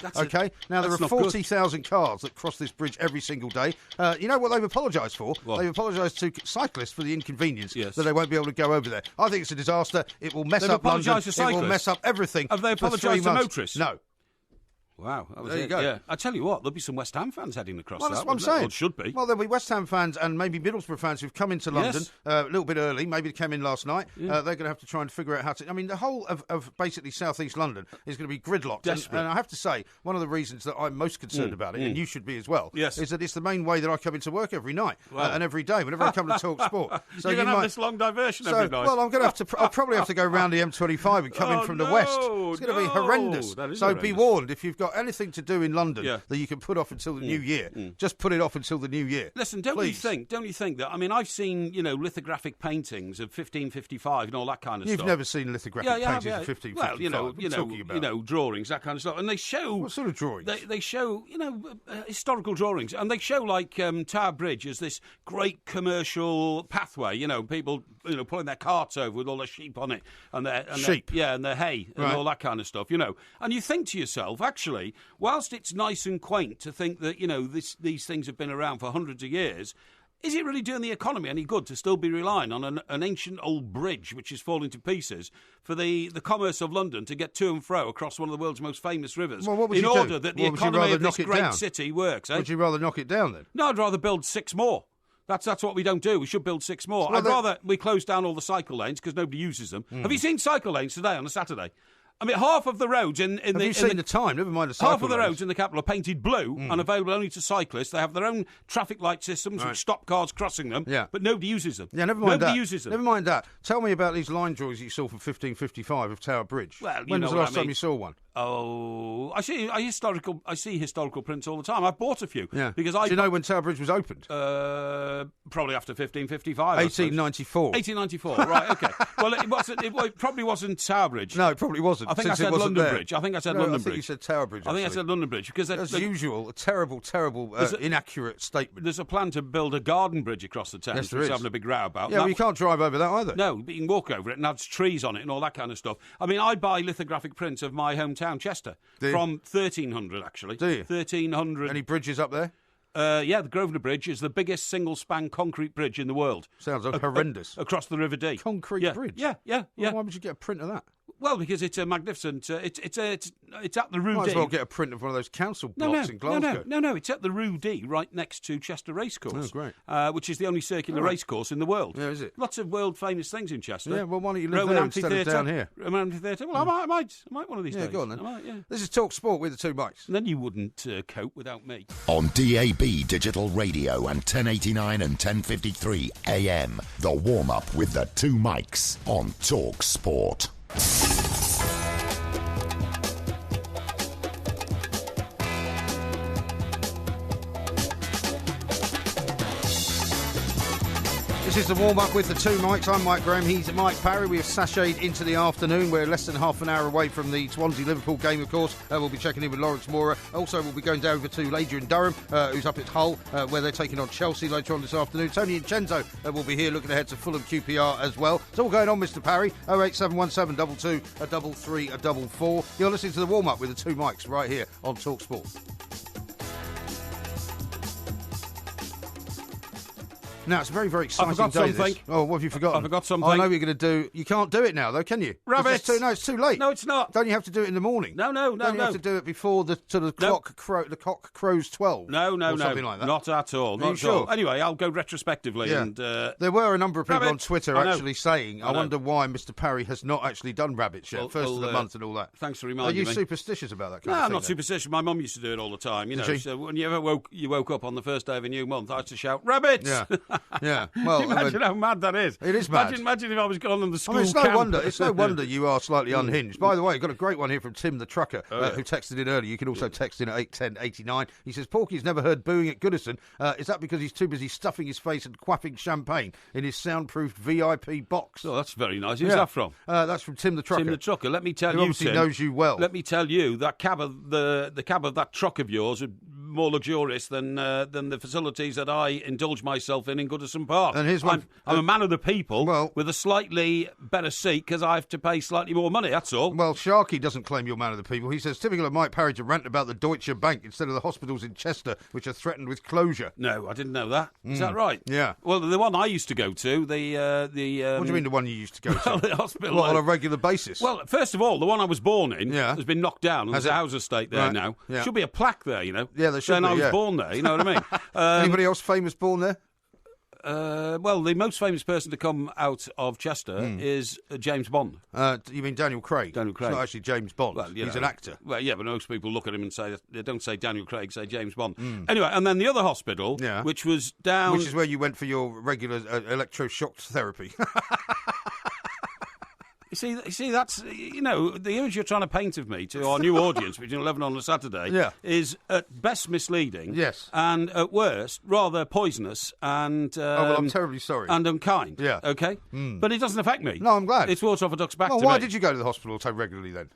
Now there are 40,000 cars that cross this bridge every single day. You know what they've apologised for? What? They've apologised to cyclists for the inconvenience that they won't be able to go over there. I think it's a disaster. It will mess up London. To cyclists? It will mess up everything. Have they apologised to motorists? No. Wow, that was There you it. go. Yeah. I tell you what, there'll be some West Ham fans heading across Well, that. that's what I'm saying. Or should be. Well, there'll be West Ham fans and maybe Middlesbrough fans who've come into London a little bit early. Maybe they came in last night. They're going to have to try and figure out how to... I mean, the whole of basically South East London is going to be gridlocked. And I have to say, one of the reasons that I'm most concerned about it, and you should be as well, is that it's the main way that I come into work every night and every day, whenever I come to talkSPORT. So you're going to have this long diversion every night. Well, I'm going to have to... I'll probably have to go round the M25 and come in from the west. It's going to be horrendous. So horrendous. be warned, if you've got anything to do in London that you can put off until the new year, just put it off until the new year. Listen, don't you think that, I mean, I've seen, lithographic paintings of 1555 and all that kind of stuff. You've never seen lithographic paintings of 1555? Well, drawings, that kind of stuff. And they show... What sort of drawings? They show, historical drawings. And they show, like, Tower Bridge as this great commercial pathway, people, pulling their carts over with all their sheep on it. And their and their hay and all that kind of stuff, And you think to yourself, actually, whilst it's nice and quaint to think that, these things have been around for hundreds of years, is it really doing the economy any good to still be relying on an ancient old bridge which is falling to pieces for the commerce of London to get to and fro across one of the world's most famous rivers in order that the economy of this great city works? Would you rather knock it down then? No, I'd rather build 6 more. That's what we don't do. We should build 6 more. I'd rather we close down all the cycle lanes because nobody uses them. Have you seen cycle lanes today on a Saturday? I mean, half of the roads in Have you seen the time? Never mind the cycle half of the lanes. roads in the capital are painted blue and available only to cyclists. They have their own traffic light systems which stop cars crossing them, but nobody uses them. Yeah, never mind that. Nobody uses them. Never mind that. Tell me about these line drawings you saw from 1555 of Tower Bridge. Well, when was the last time you saw one? Oh, I see historical prints all the time. I've bought a few. Yeah. Because Do you know when Tower Bridge was opened? Probably after 1555. 1894. 1894. Right. Okay. Well, it probably wasn't Tower Bridge. No, it probably wasn't. I think I said London Bridge. I think I said London Bridge. I think you said Tower Bridge. I think I said London Bridge because as usual, a terrible, inaccurate statement. There's a plan to build a garden bridge across the Thames, which we're having a big row about. Yeah, well, you can't drive over that either. No, but you can walk over it and have trees on it and all that kind of stuff. I mean, I buy lithographic prints of my hometown, Chester, from 1300 actually. Do you? 1300. Any bridges up there? Yeah, the Grosvenor Bridge is the biggest single-span concrete bridge in the world. Sounds horrendous. Across the River Dee. Concrete bridge? Yeah. Well, why would you get a print of that? Well, because it's a magnificent. It's at the Rue Might D. as well get a print of one of those council blocks in Glasgow. No. It's at the Rue D, right next to Chester Racecourse. Oh, great. Which is the only circular racecourse in the world. Yeah, is it? Lots of world famous things in Chester. Yeah. Well, why don't you live there instead of down here? Roman Amphitheatre. Well, I might one of these days. Yeah, go on then. I might, yeah. This is talkSPORT with the two mics. And then you wouldn't cope without me. On DAB Digital Radio and 1089 and 1053 AM. The warm-up with the two mics on talkSPORT. This is the warm-up with the two mics. I'm Mike Graham, he's Mike Parry. We have sashayed into the afternoon. We're less than half an hour away from the Swansea-Liverpool game, of course. We'll be checking in with Lawrence Moura. Also, we'll be going down over to Legia in Durham, who's up at Hull, where they're taking on Chelsea later on this afternoon. Tony Incenzo will be here looking ahead to Fulham QPR as well. It's all going on, Mr. Parry. 08717 22 33 44. You're listening to the warm-up with the two mics right here on talkSPORT. Now, it's a very, very exciting I forgot day. something. Oh, what have you forgotten? I forgot something. I know what you're going to do. You can't do it now, though, can you? Rabbits! It's too late. No, it's not. Don't you have to do it in the morning? No. Don't you have to do it before the cock crows 12? No. Something like that. Not at all. Are you sure? Anyway, I'll go retrospectively. Yeah. And there were a number of people on Twitter actually saying, I know. wonder why Mr. Parry has not actually done rabbits yet, first of the month and all that. Thanks for reminding me. Are you superstitious about that kind of No, thing? I'm not superstitious. My mum used to do it all the time. You know, Did she? so when you woke up on the first day of a new month, I used to shout, "Rabbits!" Yeah. Well, imagine how mad that is. It is mad. Imagine if I was going on the school it's camp. It's no wonder you are slightly unhinged. By the way, got a great one here from Tim the Trucker, who texted in earlier. You can also text in at 81089. He says, Porky's never heard booing at Goodison. Is that because he's too busy stuffing his face and quaffing champagne in his soundproofed VIP box? Oh, that's very nice. Who's that from? That's from Tim the Trucker. Tim the Trucker. Let me tell Who you, obviously Tim, knows you well. Let me tell you, that cab of the cab of that truck of yours are more luxurious than the facilities that I indulge myself in Goodison Park. And here's one. I'm a man of the people with a slightly better seat because I have to pay slightly more money, that's all. Well, Sharky doesn't claim you're man of the people. He says, typical of Mike Parry to rant about the Deutsche Bank instead of the hospitals in Chester, which are threatened with closure. No, I didn't know that. Is that right? Yeah. Well, the one I used to go to, what do you mean the one you used to go to? Well, the hospital. What, on a regular basis? Well, first of all, the one I was born in has been knocked down. And there's a house estate there now. Yeah. Should be a plaque there, you know. Yeah, there should saying be, I was born there, you know what I mean? Anybody else famous born there? Well, the most famous person to come out of Chester is James Bond. You mean Daniel Craig? Daniel Craig. It's not actually James Bond. Well, he's an actor. Well, yeah, but most people look at him and say, they don't say Daniel Craig, say James Bond. Anyway, and then the other hospital, which was down... Which is where you went for your regular electroshock therapy. You see, that's, you know, the image you're trying to paint of me to our new audience between 11 on a Saturday is at best misleading and at worst rather poisonous and... well, I'm terribly sorry. And unkind. Yeah. Okay? But it doesn't affect me. No, I'm glad. It's water off a duck's back to why me. did you go to the hospital so regularly then?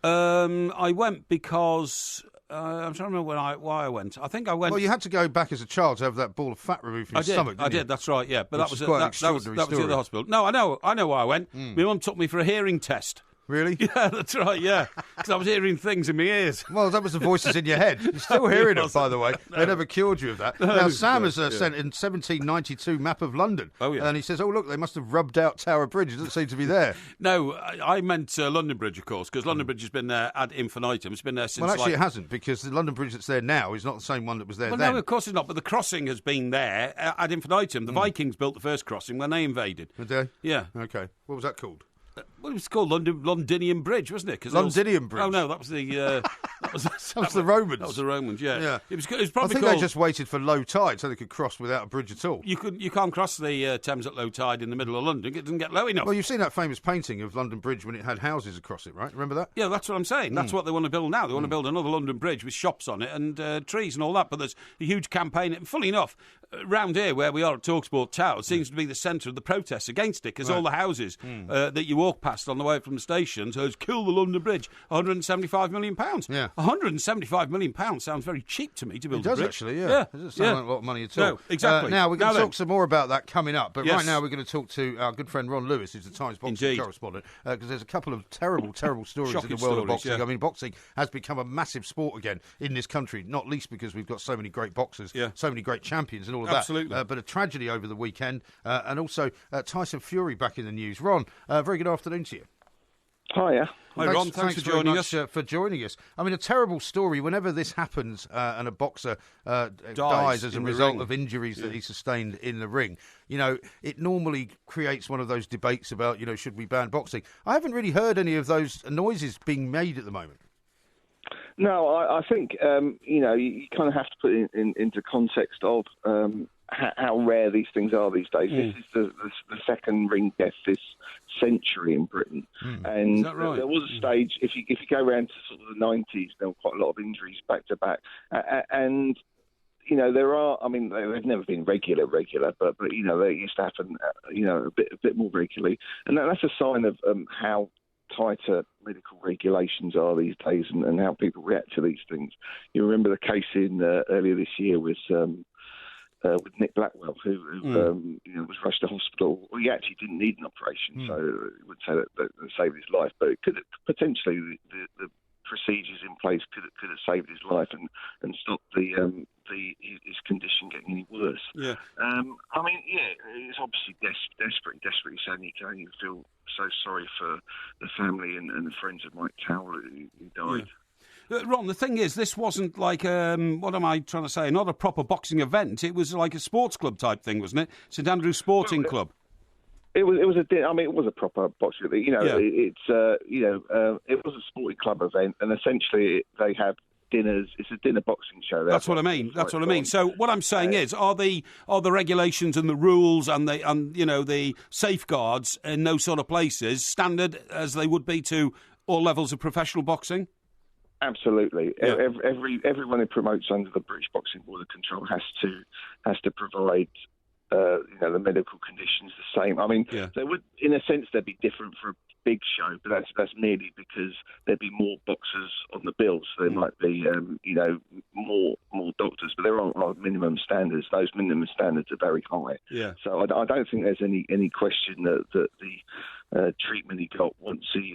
I went because... I'm trying to remember why I went. I think I went... Well, you had to go back as a child to have that ball of fat removed from your stomach, didn't you? I did, that's right, yeah. But that was quite an that extraordinary was the other hospital. No, I know why I went. My mum took me for a hearing test. Really? Yeah, that's right, yeah. Because I was hearing things in my ears. Well, that was the voices in your head. You're still hearing them, by the way. They never cured you of that. Now, Sam has sent in 1792 map of London. Oh, yeah. And he says, look, they must have rubbed out Tower Bridge. It doesn't seem to be there. No, I meant London Bridge, of course, because London Bridge has been there ad infinitum. It's been there since... Well, actually, it hasn't, because the London Bridge that's there now is not the same one that was there then. No, of course it's not, but the crossing has been there ad infinitum. The Vikings built the first crossing when they invaded. Did they? Yeah. Okay. What was that called? Well, it was called Londinium Bridge, wasn't it? Londinium Bridge? Oh, no, that was the That was the Romans. That was the Romans, yeah. It was probably I think they just waited for low tide so they could cross without a bridge at all. You can't cross the Thames at low tide in the middle of London. It doesn't get low enough. Well, you've seen that famous painting of London Bridge when it had houses across it, right? Remember that? Yeah, that's what I'm saying. That's what they want to build now. They want to build another London Bridge with shops on it and trees and all that. But there's a huge campaign. And fully enough, round here where we are at talkSPORT Tower seems to be the centre of the protests against it because all the houses that you walk past on the way from the station says, kill the London Bridge, £175 million. Yeah. £175 million sounds very cheap to me to build a bridge. It does, actually, yeah. It doesn't sound like a lot of money at all. No, exactly. Now, we're going to talk some more about that coming up, but Yes. right now we're going to talk to our good friend Ron Lewis, who's the Times boxing correspondent, because there's a couple of terrible stories in the world of boxing. Yeah. I mean, boxing has become a massive sport again in this country, not least because we've got so many great boxers, so many great champions and all of Absolutely. that. But a tragedy over the weekend, and also Tyson Fury back in the news. Ron, very good afternoon to you. Hiya. Hi, Ron. Thanks for joining us. For joining us. I mean, a terrible story. Whenever this happens and a boxer dies as a result of injuries that he sustained in the ring, you know, it normally creates one of those debates about, you know, should we ban boxing? I haven't really heard any of those noises being made at the moment. No, I think, you know, you kind of have to put it into context of how rare these things are these days. This is the second ring death this century in Britain. And Is that right? there was a stage, if you go around to sort of the 90s, there were quite a lot of injuries back to back. And, you know, there are, I mean, they've never been regular, but you know, they used to happen, you know, a bit more regularly. And that's a sign of how tighter medical regulations are these days and how people react to these things. You remember the case in earlier this year with Nick Blackwell, who you know, was rushed to hospital. Well, he actually didn't need an operation, so I would say that saved his life. But it could potentially the procedures in place could have saved his life and stopped his condition getting any worse. Yeah. I mean, it's obviously desperately sad. You can only feel so sorry for the family and the friends of Mike Towell who died. Yeah. Ron, the thing is, this wasn't like, what am I trying to say, not a proper boxing event. It was like a sports club type thing, wasn't it? St Andrew's Sporting Club. It was a proper boxing event. You know, it was a sporting club event, and essentially they have dinners. It's a dinner boxing show. That's what I mean. That's what I mean. So what I'm saying is, are the regulations and the rules and the safeguards in those sort of places standard as they would be to all levels of professional boxing? Absolutely. Yeah. Everyone who promotes under the British Boxing Board of Control has to provide the medical conditions the same. I mean, they would, in a sense, they'd be different for a big show, but that's merely because there'd be more boxers on the bill, so there might be more doctors, but there are minimum standards. Those minimum standards are very high. Yeah. So I don't think there's any question that the treatment he got once he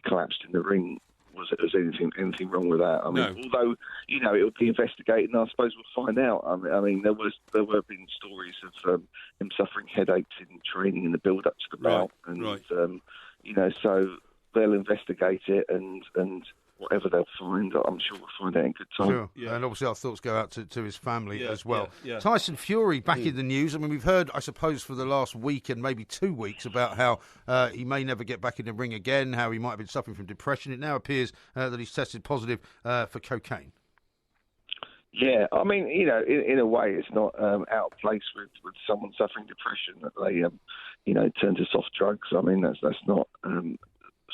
collapsed in the ring was anything wrong with that? I mean, although it will be investigated, and I suppose we'll find out. I mean, there were been stories of him suffering headaches in training in the build up to the bout, so they'll investigate it and whatever they'll find, I'm sure we'll find out in good time. Sure. Yeah. And obviously our thoughts go out to his family as well. Yeah. Tyson Fury back in the news. I mean, we've heard, I suppose, for the last week and maybe 2 weeks about how he may never get back in the ring again, how he might have been suffering from depression. It now appears that he's tested positive for cocaine. Yeah, I mean, in a way, it's not out of place with someone suffering depression that they, turn to soft drugs. I mean, that's not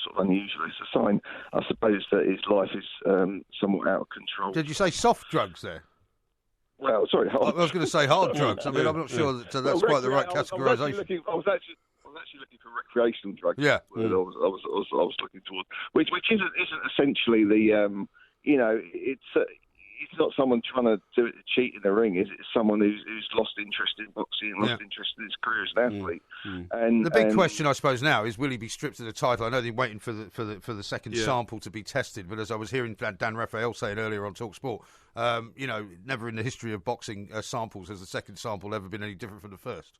sort of unusual. It's a sign, I suppose, that his life is somewhat out of control. Did you say soft drugs there? Well, sorry, I was going to say hard drugs. I mean, I'm not sure that's quite the right categorisation. I was actually looking for recreational drugs. Yeah, I was looking towards, which isn't essentially the it's not someone trying to do it to cheat in the ring. It's someone who's lost interest in boxing and lost interest in his career as an athlete. And the big question, I suppose, now is, will he be stripped of the title? I know they're waiting for the second sample to be tested, but as I was hearing Dan Raphael saying earlier on talkSPORT, never in the history of boxing samples has the second sample ever been any different from the first.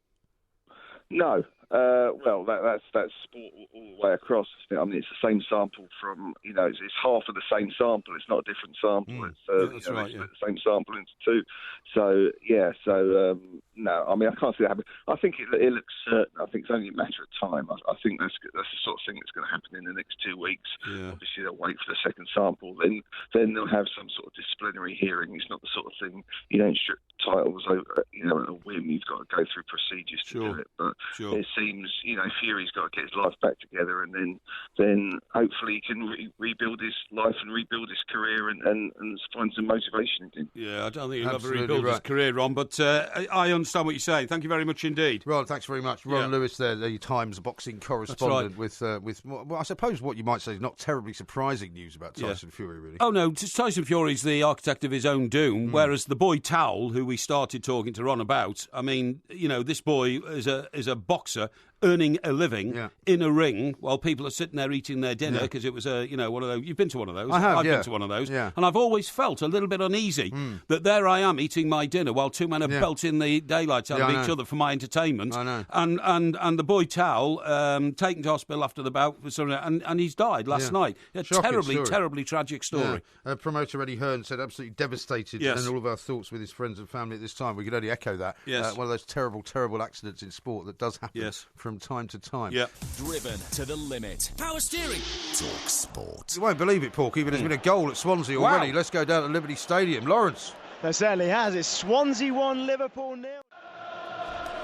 No, Well, that's sport all the way across. Isn't it? I mean, it's the same sample from, it's half of the same sample. It's not a different sample. It's right, the same sample into two. So, no, I mean, I can't see that happening. I think it looks certain. I think it's only a matter of time. I think that's the sort of thing that's going to happen in the next 2 weeks. Yeah. Obviously, they'll wait for the second sample. Then they'll have some sort of disciplinary hearing. It's not the sort of thing you don't strip titles over, at a whim. You've got to go through procedures to do it. But it seems, Fury's got to get his life back together, and then hopefully he can rebuild his life and rebuild his career and find some motivation again. Yeah, I don't think he'll ever rebuild his career, Ron, but I understand what you're saying. Thank you very much indeed. Ron, thanks very much. Ron Lewis there, the Times boxing correspondent, with I suppose what you might say is not terribly surprising news about Tyson Fury, really. Oh, no, Tyson Fury's the architect of his own doom, whereas the boy Towell, who we started talking to Ron about, I mean, this boy is a boxer earning a living in a ring while people are sitting there eating their dinner because it was one of those. You've been to one of those. I've been to one of those. Yeah. And I've always felt a little bit uneasy that there I am eating my dinner while two men are belting the daylights out of each other for my entertainment. I know. And the boy Towell taken to hospital after the bout for something, and he's died last night. A terribly tragic story. Promoter Eddie Hearn said absolutely devastated, and all of our thoughts with his friends and family at this time. We could only echo that. Yes. One of those terrible accidents in sport that does happen from time to time. Yeah. Driven to the limit. Power steering. talkSPORT. You won't believe it, Porky, but there's been a goal at Swansea already. Wow. Let's go down to Liberty Stadium. Lawrence. There certainly has. It's Swansea 1, Liverpool 0.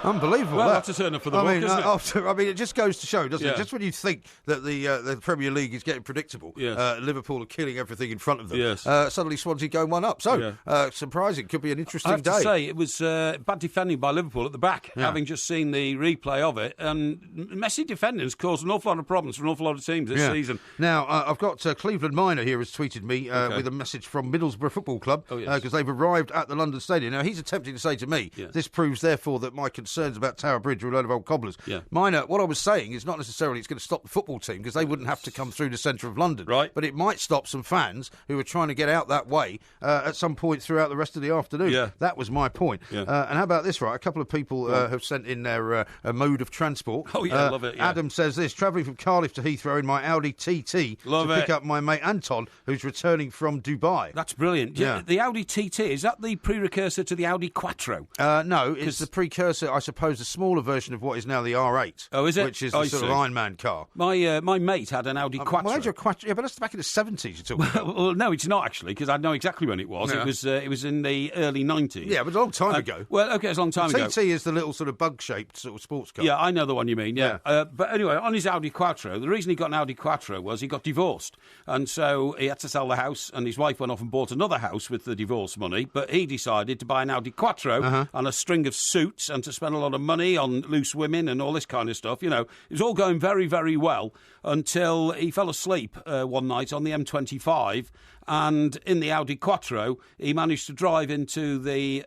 Unbelievable. Well, that's a turn up for the book, isn't it? It just goes to show, doesn't it? Yeah. Just when you think that the Premier League is getting predictable, Liverpool are killing everything in front of them. Suddenly Swansea going one up. So, surprising. Could be an interesting day. I have to say, it was bad defending by Liverpool at the back, having just seen the replay of it. And messy defending's caused an awful lot of problems for an awful lot of teams this season. Now, I've got Cleveland Miner here has tweeted me with a message from Middlesbrough Football Club because they've arrived at the London Stadium. Now, he's attempting to say to me, this proves, therefore, that my concerns about Tower Bridge are a load of old cobblers. Miner, what I was saying is not necessarily it's going to stop the football team because they wouldn't have to come through the centre of London. Right. But it might stop some fans who are trying to get out that way at some point throughout the rest of the afternoon. Yeah. That was my point. Yeah. And how about this, right? A couple of people have sent in their mode of transport. Oh, yeah, love it. Yeah. Adam says this, travelling from Cardiff to Heathrow in my Audi TT to pick up my mate Anton, who's returning from Dubai. That's brilliant. Yeah. The Audi TT, is that the precursor to the Audi Quattro? No, it's the precursor, I suppose, the smaller version of what is now the R8. Oh, is it? Which is the sort of Iron Man car. My mate had an Audi Quattro. Well, Quattro. Yeah, but that's back in the 70s you're talking about. Well, no, it's not actually, because I know exactly when it was. Yeah. It was in the early 90s. Yeah, but a long time ago. Well, okay, it's a long time ago. TT is the little sort of bug-shaped sort of sports car. Yeah, I know the one you mean, yeah. But anyway, on his Audi Quattro, the reason he got an Audi Quattro was he got divorced. And so he had to sell the house, and his wife went off and bought another house with the divorce money. But he decided to buy an Audi Quattro and a string of suits and to spend a lot of money on loose women and all this kind of stuff. It was all going very, very well until he fell asleep one night on the M25, and in the Audi Quattro he managed to drive into the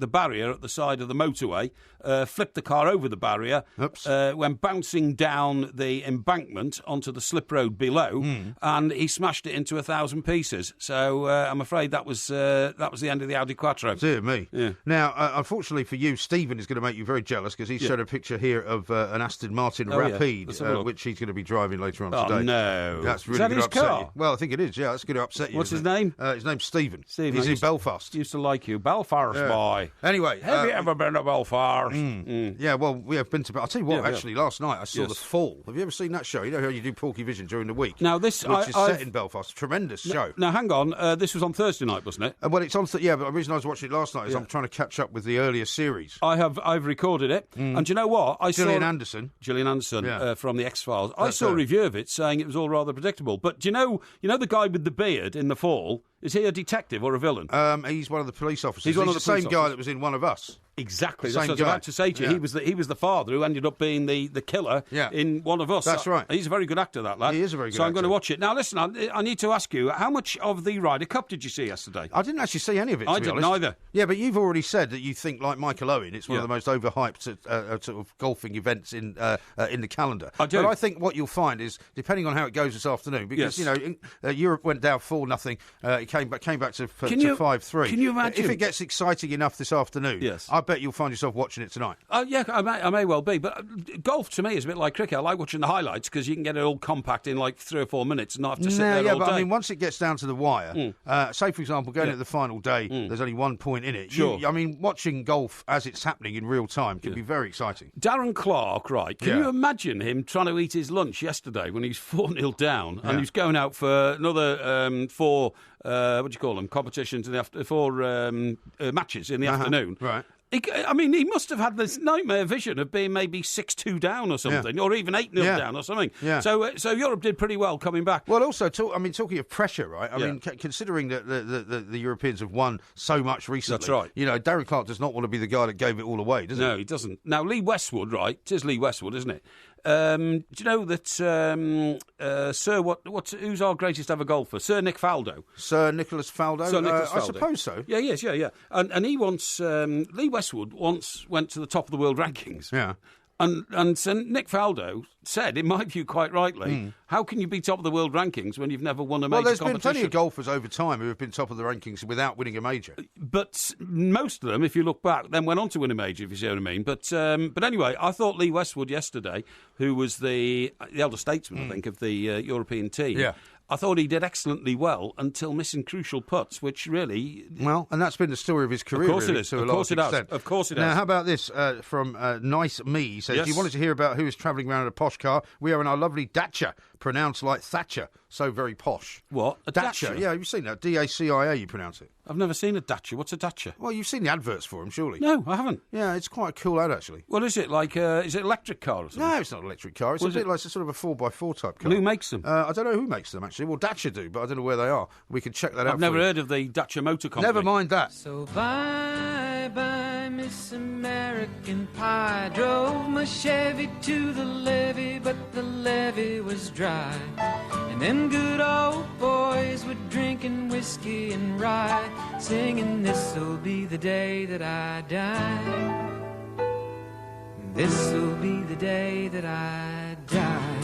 barrier at the side of the motorway, flipped the car over the barrier, went bouncing down the embankment onto the slip road below, and he smashed it into 1,000 pieces. So I'm afraid that was the end of the Audi Quattro. Dear me. Yeah. Now, unfortunately for you, Stephen is going to make you very jealous because he's showed a picture here of an Aston Martin Rapide, which he's going to be driving later on today. Oh, no. That's really is that going his to upset car? you. Well, I think it is, that's going to upset you. What's his name? His name's Stephen. Stephen. He's in Belfast. Used to like you. Belfast boy. Anyway. Have you ever been to Belfast? Yeah, well, we have been to... I'll tell you what, last night I saw The Fall. Have you ever seen that show? You know how you do Porky Vision during the week? Now, which is set in Belfast. Tremendous show. Now, hang on. This was on Thursday night, wasn't it? Well, it's on... but the reason I was watching it last night is I'm trying to catch up with the earlier series. I've recorded it. And do you know what? Gillian Anderson from the X-Files. I saw a review of it saying it was all rather predictable. But do you know the guy with the beard in The Fall? Is he a detective or a villain? He's one of the police officers. He's one of the same guy that was in One of Us. Exactly. That's what I was about to say to you. Yeah. He was the father who ended up being the killer in One of Us. That's right. He's a very good actor, that lad. He is a very good actor. So I'm going to watch it. Now, listen, I need to ask you, how much of the Ryder Cup did you see yesterday? I didn't actually see any of it, I didn't either. Yeah, but you've already said that you think, like Michael Owen, it's one of the most overhyped sort of golfing events in the calendar. I do. But I think what you'll find is, depending on how it goes this afternoon, because, Europe went down 4-0, it came back to 5-3. Can you imagine? If it gets exciting enough this afternoon, I bet you'll find yourself watching it tonight. Yeah, I may well be. But golf, to me, is a bit like cricket. I like watching the highlights because you can get it all compact in like 3 or 4 minutes and not have to sit there all day. I mean, once it gets down to the wire, say, for example, going to the final day, there's only 1 point in it. Sure. Watching golf as it's happening in real time can be very exciting. Darren Clark, right, can you imagine him trying to eat his lunch yesterday when he was 4-0 down and he was going out for another 4, what do you call them, competitions in the matches in the afternoon. Right. He must have had this nightmare vision of being maybe 6-2 down or something, or even 8-0 down or something. Yeah. So Europe did pretty well coming back. Well, also, talking of pressure, right? I mean, considering that the Europeans have won so much recently. That's right. Darren Clark does not want to be the guy that gave it all away, does he? No, he doesn't. Now, Lee Westwood, right? It is Lee Westwood, isn't it? Do you know that who's our greatest ever golfer? Sir Nick Faldo. Sir Nicholas Faldo? Sir Nicholas Faldo. I suppose so. Yeah, yes, yeah. And he once, Lee Westwood once went to the top of the world rankings. Yeah. And Sir Nick Faldo said, in my view, quite rightly, how can you be top of the world rankings when you've never won a major competition? Well, there's been plenty of golfers over time who have been top of the rankings without winning a major. But most of them, if you look back, then went on to win a major, if you see what I mean. But anyway, I thought Lee Westwood yesterday, who was the elder statesman, I think, of the European team, I thought he did excellently well until missing crucial putts, which really... Well, and that's been the story of his career, Of course really, it is. to a Of large course it extent. has. Of course it has. Now, how about this from Nice Me? He says, you wanted to hear about who is travelling around in a posh car? We are in our lovely Dacia, pronounced like Thatcher, so very posh. What? A Dacia? Yeah, you've seen that. D-A-C-I-A, you pronounce it. I've never seen a Dacia. What's a Dacia? Well, you've seen the adverts for him, surely. No, I haven't. Yeah, it's quite a cool ad, actually. What is it? Like, is it an electric car or something? No, it's not an electric car. It's a bit like a sort of a 4x4 type car. Well, who makes them? I don't know who makes them, actually. Well, Dacia do, but I don't know where they are. We can check that out. I've never heard of the Dacia Motor Company. Never mind that. So bye-bye, Miss American Pie. Drove my Chevy to the levee, but the levee was dry. And them good old boys were drinking whiskey and rye, singing, this'll be the day that I die. This'll be the day that I die.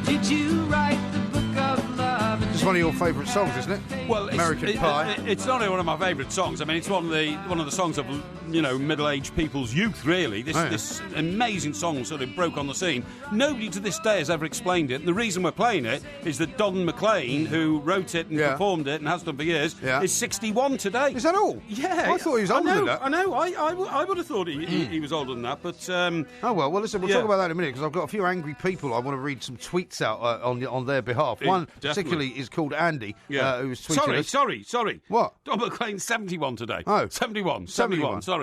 Did you write the book of love? It's one of your favourite songs, isn't it? Well, American Pie. It's not one of my favourite songs. I mean, it's one of the songs of middle-aged people's youth. Really, this amazing song sort of broke on the scene. Nobody to this day has ever explained it. And the reason we're playing it is that Don McLean, who wrote it and performed it and has done for years, is 61 today. Is that all? Yeah, I thought he was older than that. I know. I would have thought he was older than that. But oh well. Well, listen, we'll talk about that in a minute because I've got a few angry people. I want to read some tweets out on their behalf. One particularly is called Andy, who was tweeting us. Sorry. What? Don McLean's 71 today. Oh. 71. Sorry,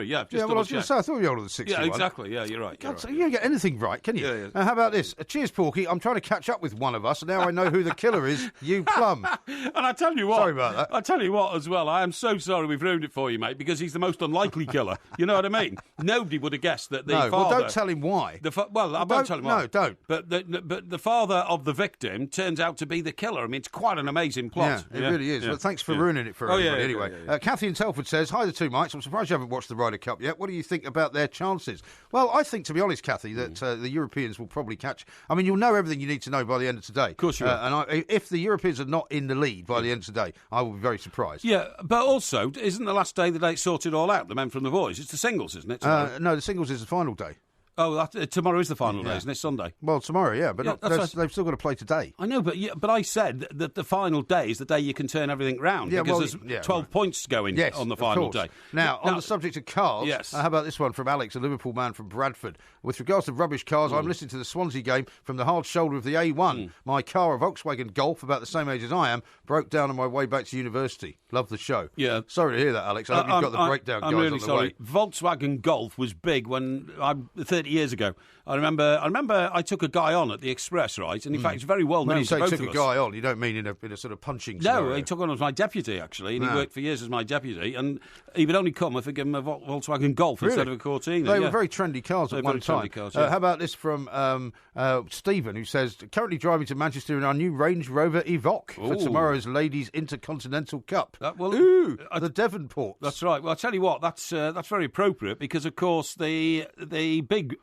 yeah. Well, I was going to say, I thought you were older than 61. Yeah, exactly. Yeah, you're right. You don't get anything right, can you? Yeah. How about this? Cheers, Porky. I'm trying to catch up with one of us, and now I know who the killer is. You plum. And I tell you what. Sorry about that. I tell you what as well. I am so sorry we've ruined it for you, mate, because he's the most unlikely killer. You know what I mean? Nobody would have guessed that the father... Well, don't tell him why. I won't tell him why. No, don't. But the father of the victim turns out to be the killer. I mean, it's quite an amazing plot. Yeah, it really is. Yeah. Well, thanks for ruining it for everybody. Anyway, Kathy in Telford says, hi, the two Mikes. I'm surprised you haven't watched the Ryder Cup yet. What do you think about their chances? Well, I think, to be honest, Kathy, that the Europeans will probably catch... I mean, you'll know everything you need to know by the end of today. Of course you will. And if the Europeans are not in the lead by the end of today, I will be very surprised. Yeah, but also, isn't the last day the day sorted all out, the men from the boys? It's the singles, isn't it? No, the singles is the final day. Oh, tomorrow is the final day, isn't it? Sunday. Well, tomorrow, yeah, but they've still got to play today. I know, but I said that the final day is the day you can turn everything round because there's 12 points going on the final day. Now, on the subject of cars, how about this one from Alex, a Liverpool man from Bradford? With regards to rubbish cars, I'm listening to the Swansea game from the hard shoulder of the A1. My car, a Volkswagen Golf, about the same age as I am, broke down on my way back to university. Love the show. Yeah. Sorry to hear that, Alex. I hope you've got the breakdown guys really on the sorry. way. Volkswagen Golf was big when 30 years ago. I remember I took a guy on at the Express, right? And in fact, it's very well known to both of us. When you say took a guy on, you don't mean in a sort of punching scenario. No, he took on as my deputy, actually, and he worked for years as my deputy. And he would only come if I gave him a Volkswagen Golf instead of a Cortina. They were very trendy cars at one time. How about this from Stephen, who says, currently driving to Manchester in our new Range Rover Evoque for tomorrow's Ladies Intercontinental Cup. The Devonport. That's right. Well, I'll tell you what, that's very appropriate because, of course, the big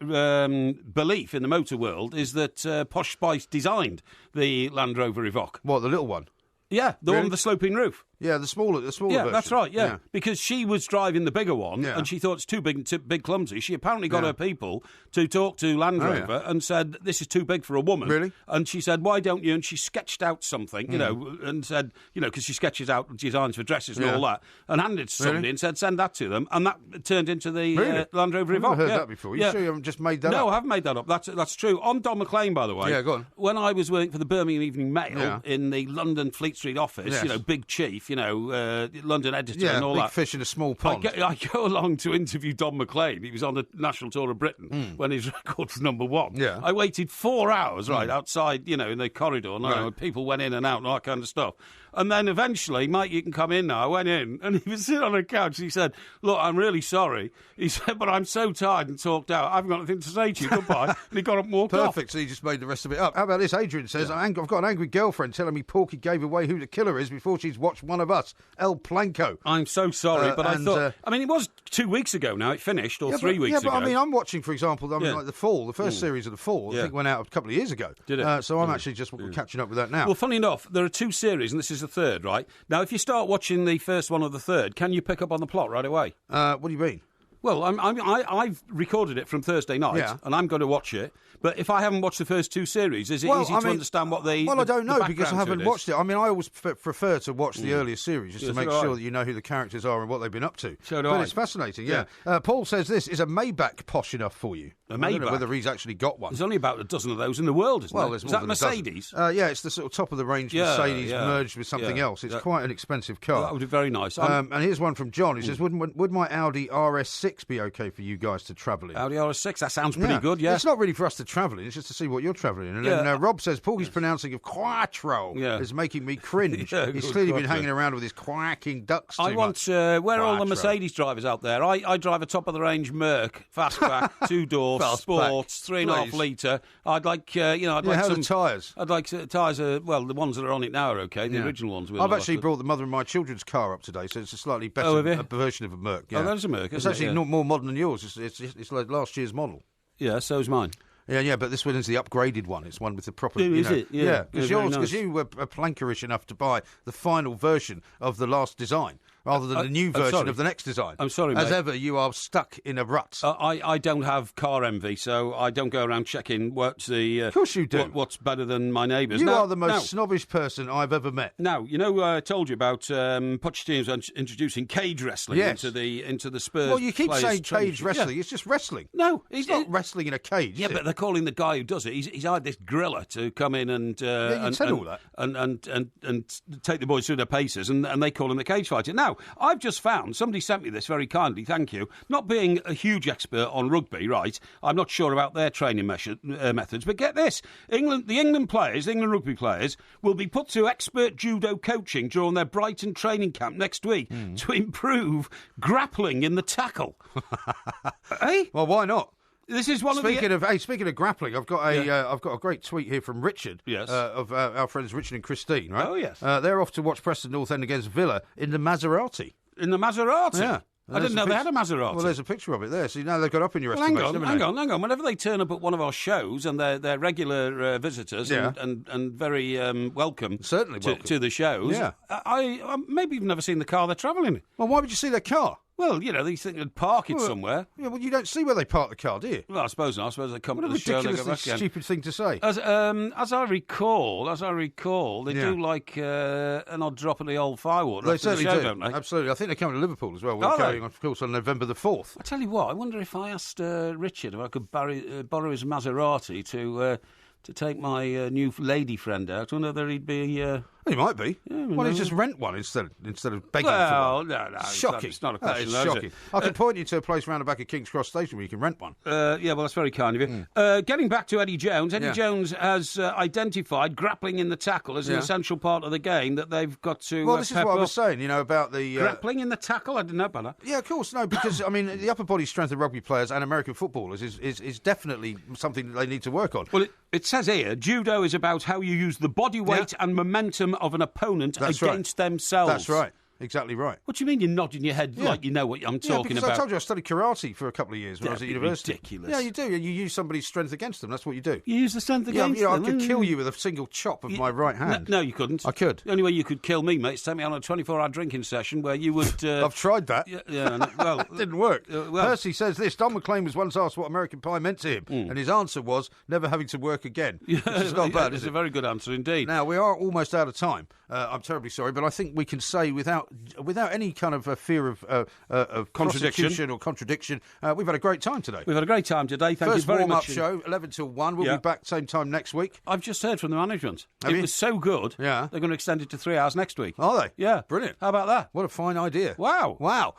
belief in the motor world is that Posh Spice designed the Land Rover Evoque. What, the little one? Yeah, the one with the sloping roof. Yeah, the smaller version. That's right, yeah. Because she was driving the bigger one, and she thought it's too big clumsy. She apparently got her people to talk to Land Rover and said, this is too big for a woman. Really? And she said, why don't you? And she sketched out something, you know, and said, you know, because she sketches out designs for dresses and all that, and handed it to somebody and said, send that to them. And that turned into the Land Rover Evoque. I've never heard that before. You sure you haven't just made that up? No, I haven't made that up. That's true. On Don McLean, by the way. Yeah, go on. When I was working for the Birmingham Evening Mail in the London Fleet Street office, you know, big chief, you know, London editor and all big that. Fish in a small pond. I go along to interview Don McLean. He was on the national tour of Britain when his record was number one. Yeah. I waited 4 hours, outside, you know, in the corridor. And people went in and out and all that kind of stuff. And then eventually, Mike, you can come in now. I went in, and he was sitting on a couch. He said, look, I'm really sorry. He said, but I'm so tired and talked out. I haven't got anything to say to you. Goodbye. And he got up and walked off. Perfect. So he just made the rest of it up. How about this? Adrian says, I've got an angry girlfriend telling me Porky gave away who the killer is before she's watched one of us, El Planco. I'm so sorry, but I thought... I mean, it was 2 weeks ago now. It finished, or 3 weeks ago. Yeah, but I mean, I'm watching, for example, like The Fall, the first series of The Fall, I think went out a couple of years ago. Did it? So I'm actually just catching up with that now. Well, funny enough, there are 2 series, and this is the third, right? Now, if you start watching the first one or the third, can you pick up on the plot right away? What do you mean? Well, I've recorded it from Thursday night, and I'm going to watch it. But if I haven't watched the first 2 series, is it easy to understand what they... Well, I don't know, because I haven't watched it. I mean, I always prefer to watch the earlier series, just to make sure that you know who the characters are and what they've been up to. So do I. But it's fascinating, yeah. Paul says this, is a Maybach posh enough for you? A Maybach? I don't know whether he's actually got one. There's only about a dozen of those in the world, isn't there? There's is more that than Mercedes? Yeah, it's the sort of top-of-the-range Mercedes merged with something else. It's quite an expensive car. Well, that would be very nice. And here's one from John. He says, would my Audi RS6 be OK for you guys to travel in? Audi RS6, that sounds pretty good, yeah. It's not really for us to travel in, it's just to see what you're travelling in. And then Rob says, Porky's pronouncing of Quattro is making me cringe. He's clearly been hanging around with his quacking ducks too much. Where are all the Mercedes drivers out there? I drive a top-of-the-range Merc, fastback, 2-door, sports, 3.5 litre. I'd like, I'd like how some... the tyres? I'd like tyres, the ones that are on it now are OK. The original ones will. I've actually brought the mother of my children's car up today, so it's a slightly better version of a Merc. Yeah. Oh, that's a Merc, It's actually not more modern than yours. It's like last year's model. Yeah, so's mine. Yeah, but this one is the upgraded one. It's one with the proper... Is it? Yeah, because you were plankerish enough to buy the final version of the last design, rather than the new version of the next design. I'm sorry, mate. As ever, you are stuck in a rut. I don't have car envy, so I don't go around checking what's the... of course you do. What's better than my neighbours. You are the most snobbish person I've ever met. Now, you know, I told you about Pochettino's introducing cage wrestling into the Spurs. Well, you keep saying cage wrestling. It's just wrestling. No, he's not wrestling in a cage. Yeah, but they're calling the guy who does it. He's hired this griller to come in and take the boys through their paces, and they call him the cage fighter. Now, I've just found, somebody sent me this very kindly, thank you. Not being a huge expert on rugby, right, I'm not sure about their training methods, but get this, the England rugby players, will be put through expert judo coaching during their Brighton training camp next week to improve grappling in the tackle. Hey? Well, why not? This is one speaking of grappling, I've got a great tweet here from Richard. Yes. Of our friends Richard and Christine. Right. Oh yes. They're off to watch Preston North End against Villa in the Maserati. In the Maserati. Yeah. I didn't know they had a Maserati. Well, there's a picture of it there, so now they've got up in your estimation. Hang on. Whenever they turn up at one of our shows, and they're regular visitors and very welcome, certainly to the shows. Yeah. I maybe you've never seen the car they're travelling in. Well, why would you see their car? Well, you know, these things would park it somewhere. Yeah, well, you don't see where they park the car, do you? Well, I suppose not. I suppose they come to the show. What a ridiculously stupid thing to say. As I recall, they do like an odd drop of the old firewater. They certainly do. Don't they? Absolutely. I think they're coming to Liverpool as well. We're going, of course, on November the 4th. I tell you what, I wonder if I asked Richard if I could borrow his Maserati to take my new lady friend out. I wonder whether he'd be... He might be. Yeah, why don't you just rent one instead of begging for one? No. Shocking. It's not a question, that is shocking. I can point you to a place round the back of King's Cross Station where you can rent one. Well, that's very kind of you. Getting back to Eddie Jones, Jones has identified grappling in the tackle as an essential part of the game that they've got to Well, this is what I was saying, about the... grappling in the tackle? I didn't know about that. Yeah, of course, no, because, I mean, the upper body strength of rugby players and American footballers is definitely something that they need to work on. Well, it says here, judo is about how you use the body weight and momentum of an opponent against themselves. That's right. exactly right. What do you mean you're nodding your head like you know what I'm talking about? I told you I studied karate for a couple of years when I was at university. Ridiculous. Yeah, you do. You use somebody's strength against them. That's what you do. You use the strength against them? them? I could kill you with a single chop of my right hand. No, you couldn't. I could. The only way you could kill me, mate, is take me on a 24-hour drinking session where you would... I've tried that. Well... It didn't work. Percy says this. Don McLean was once asked what American Pie meant to him, and his answer was never having to work again. It's not bad, is it? It's a very good answer indeed. Now, we are almost out of time. I'm terribly sorry, but I think we can say without any kind of fear of contradiction or contradiction, we've had a great time today. We've had a great time today. Thank you very much. First warm-up show, 11 till 1. We'll be back same time next week. I've just heard from the management. Have you? Was so good, they're going to extend it to 3 hours next week. Are they? Yeah. Brilliant. How about that? What a fine idea. Wow.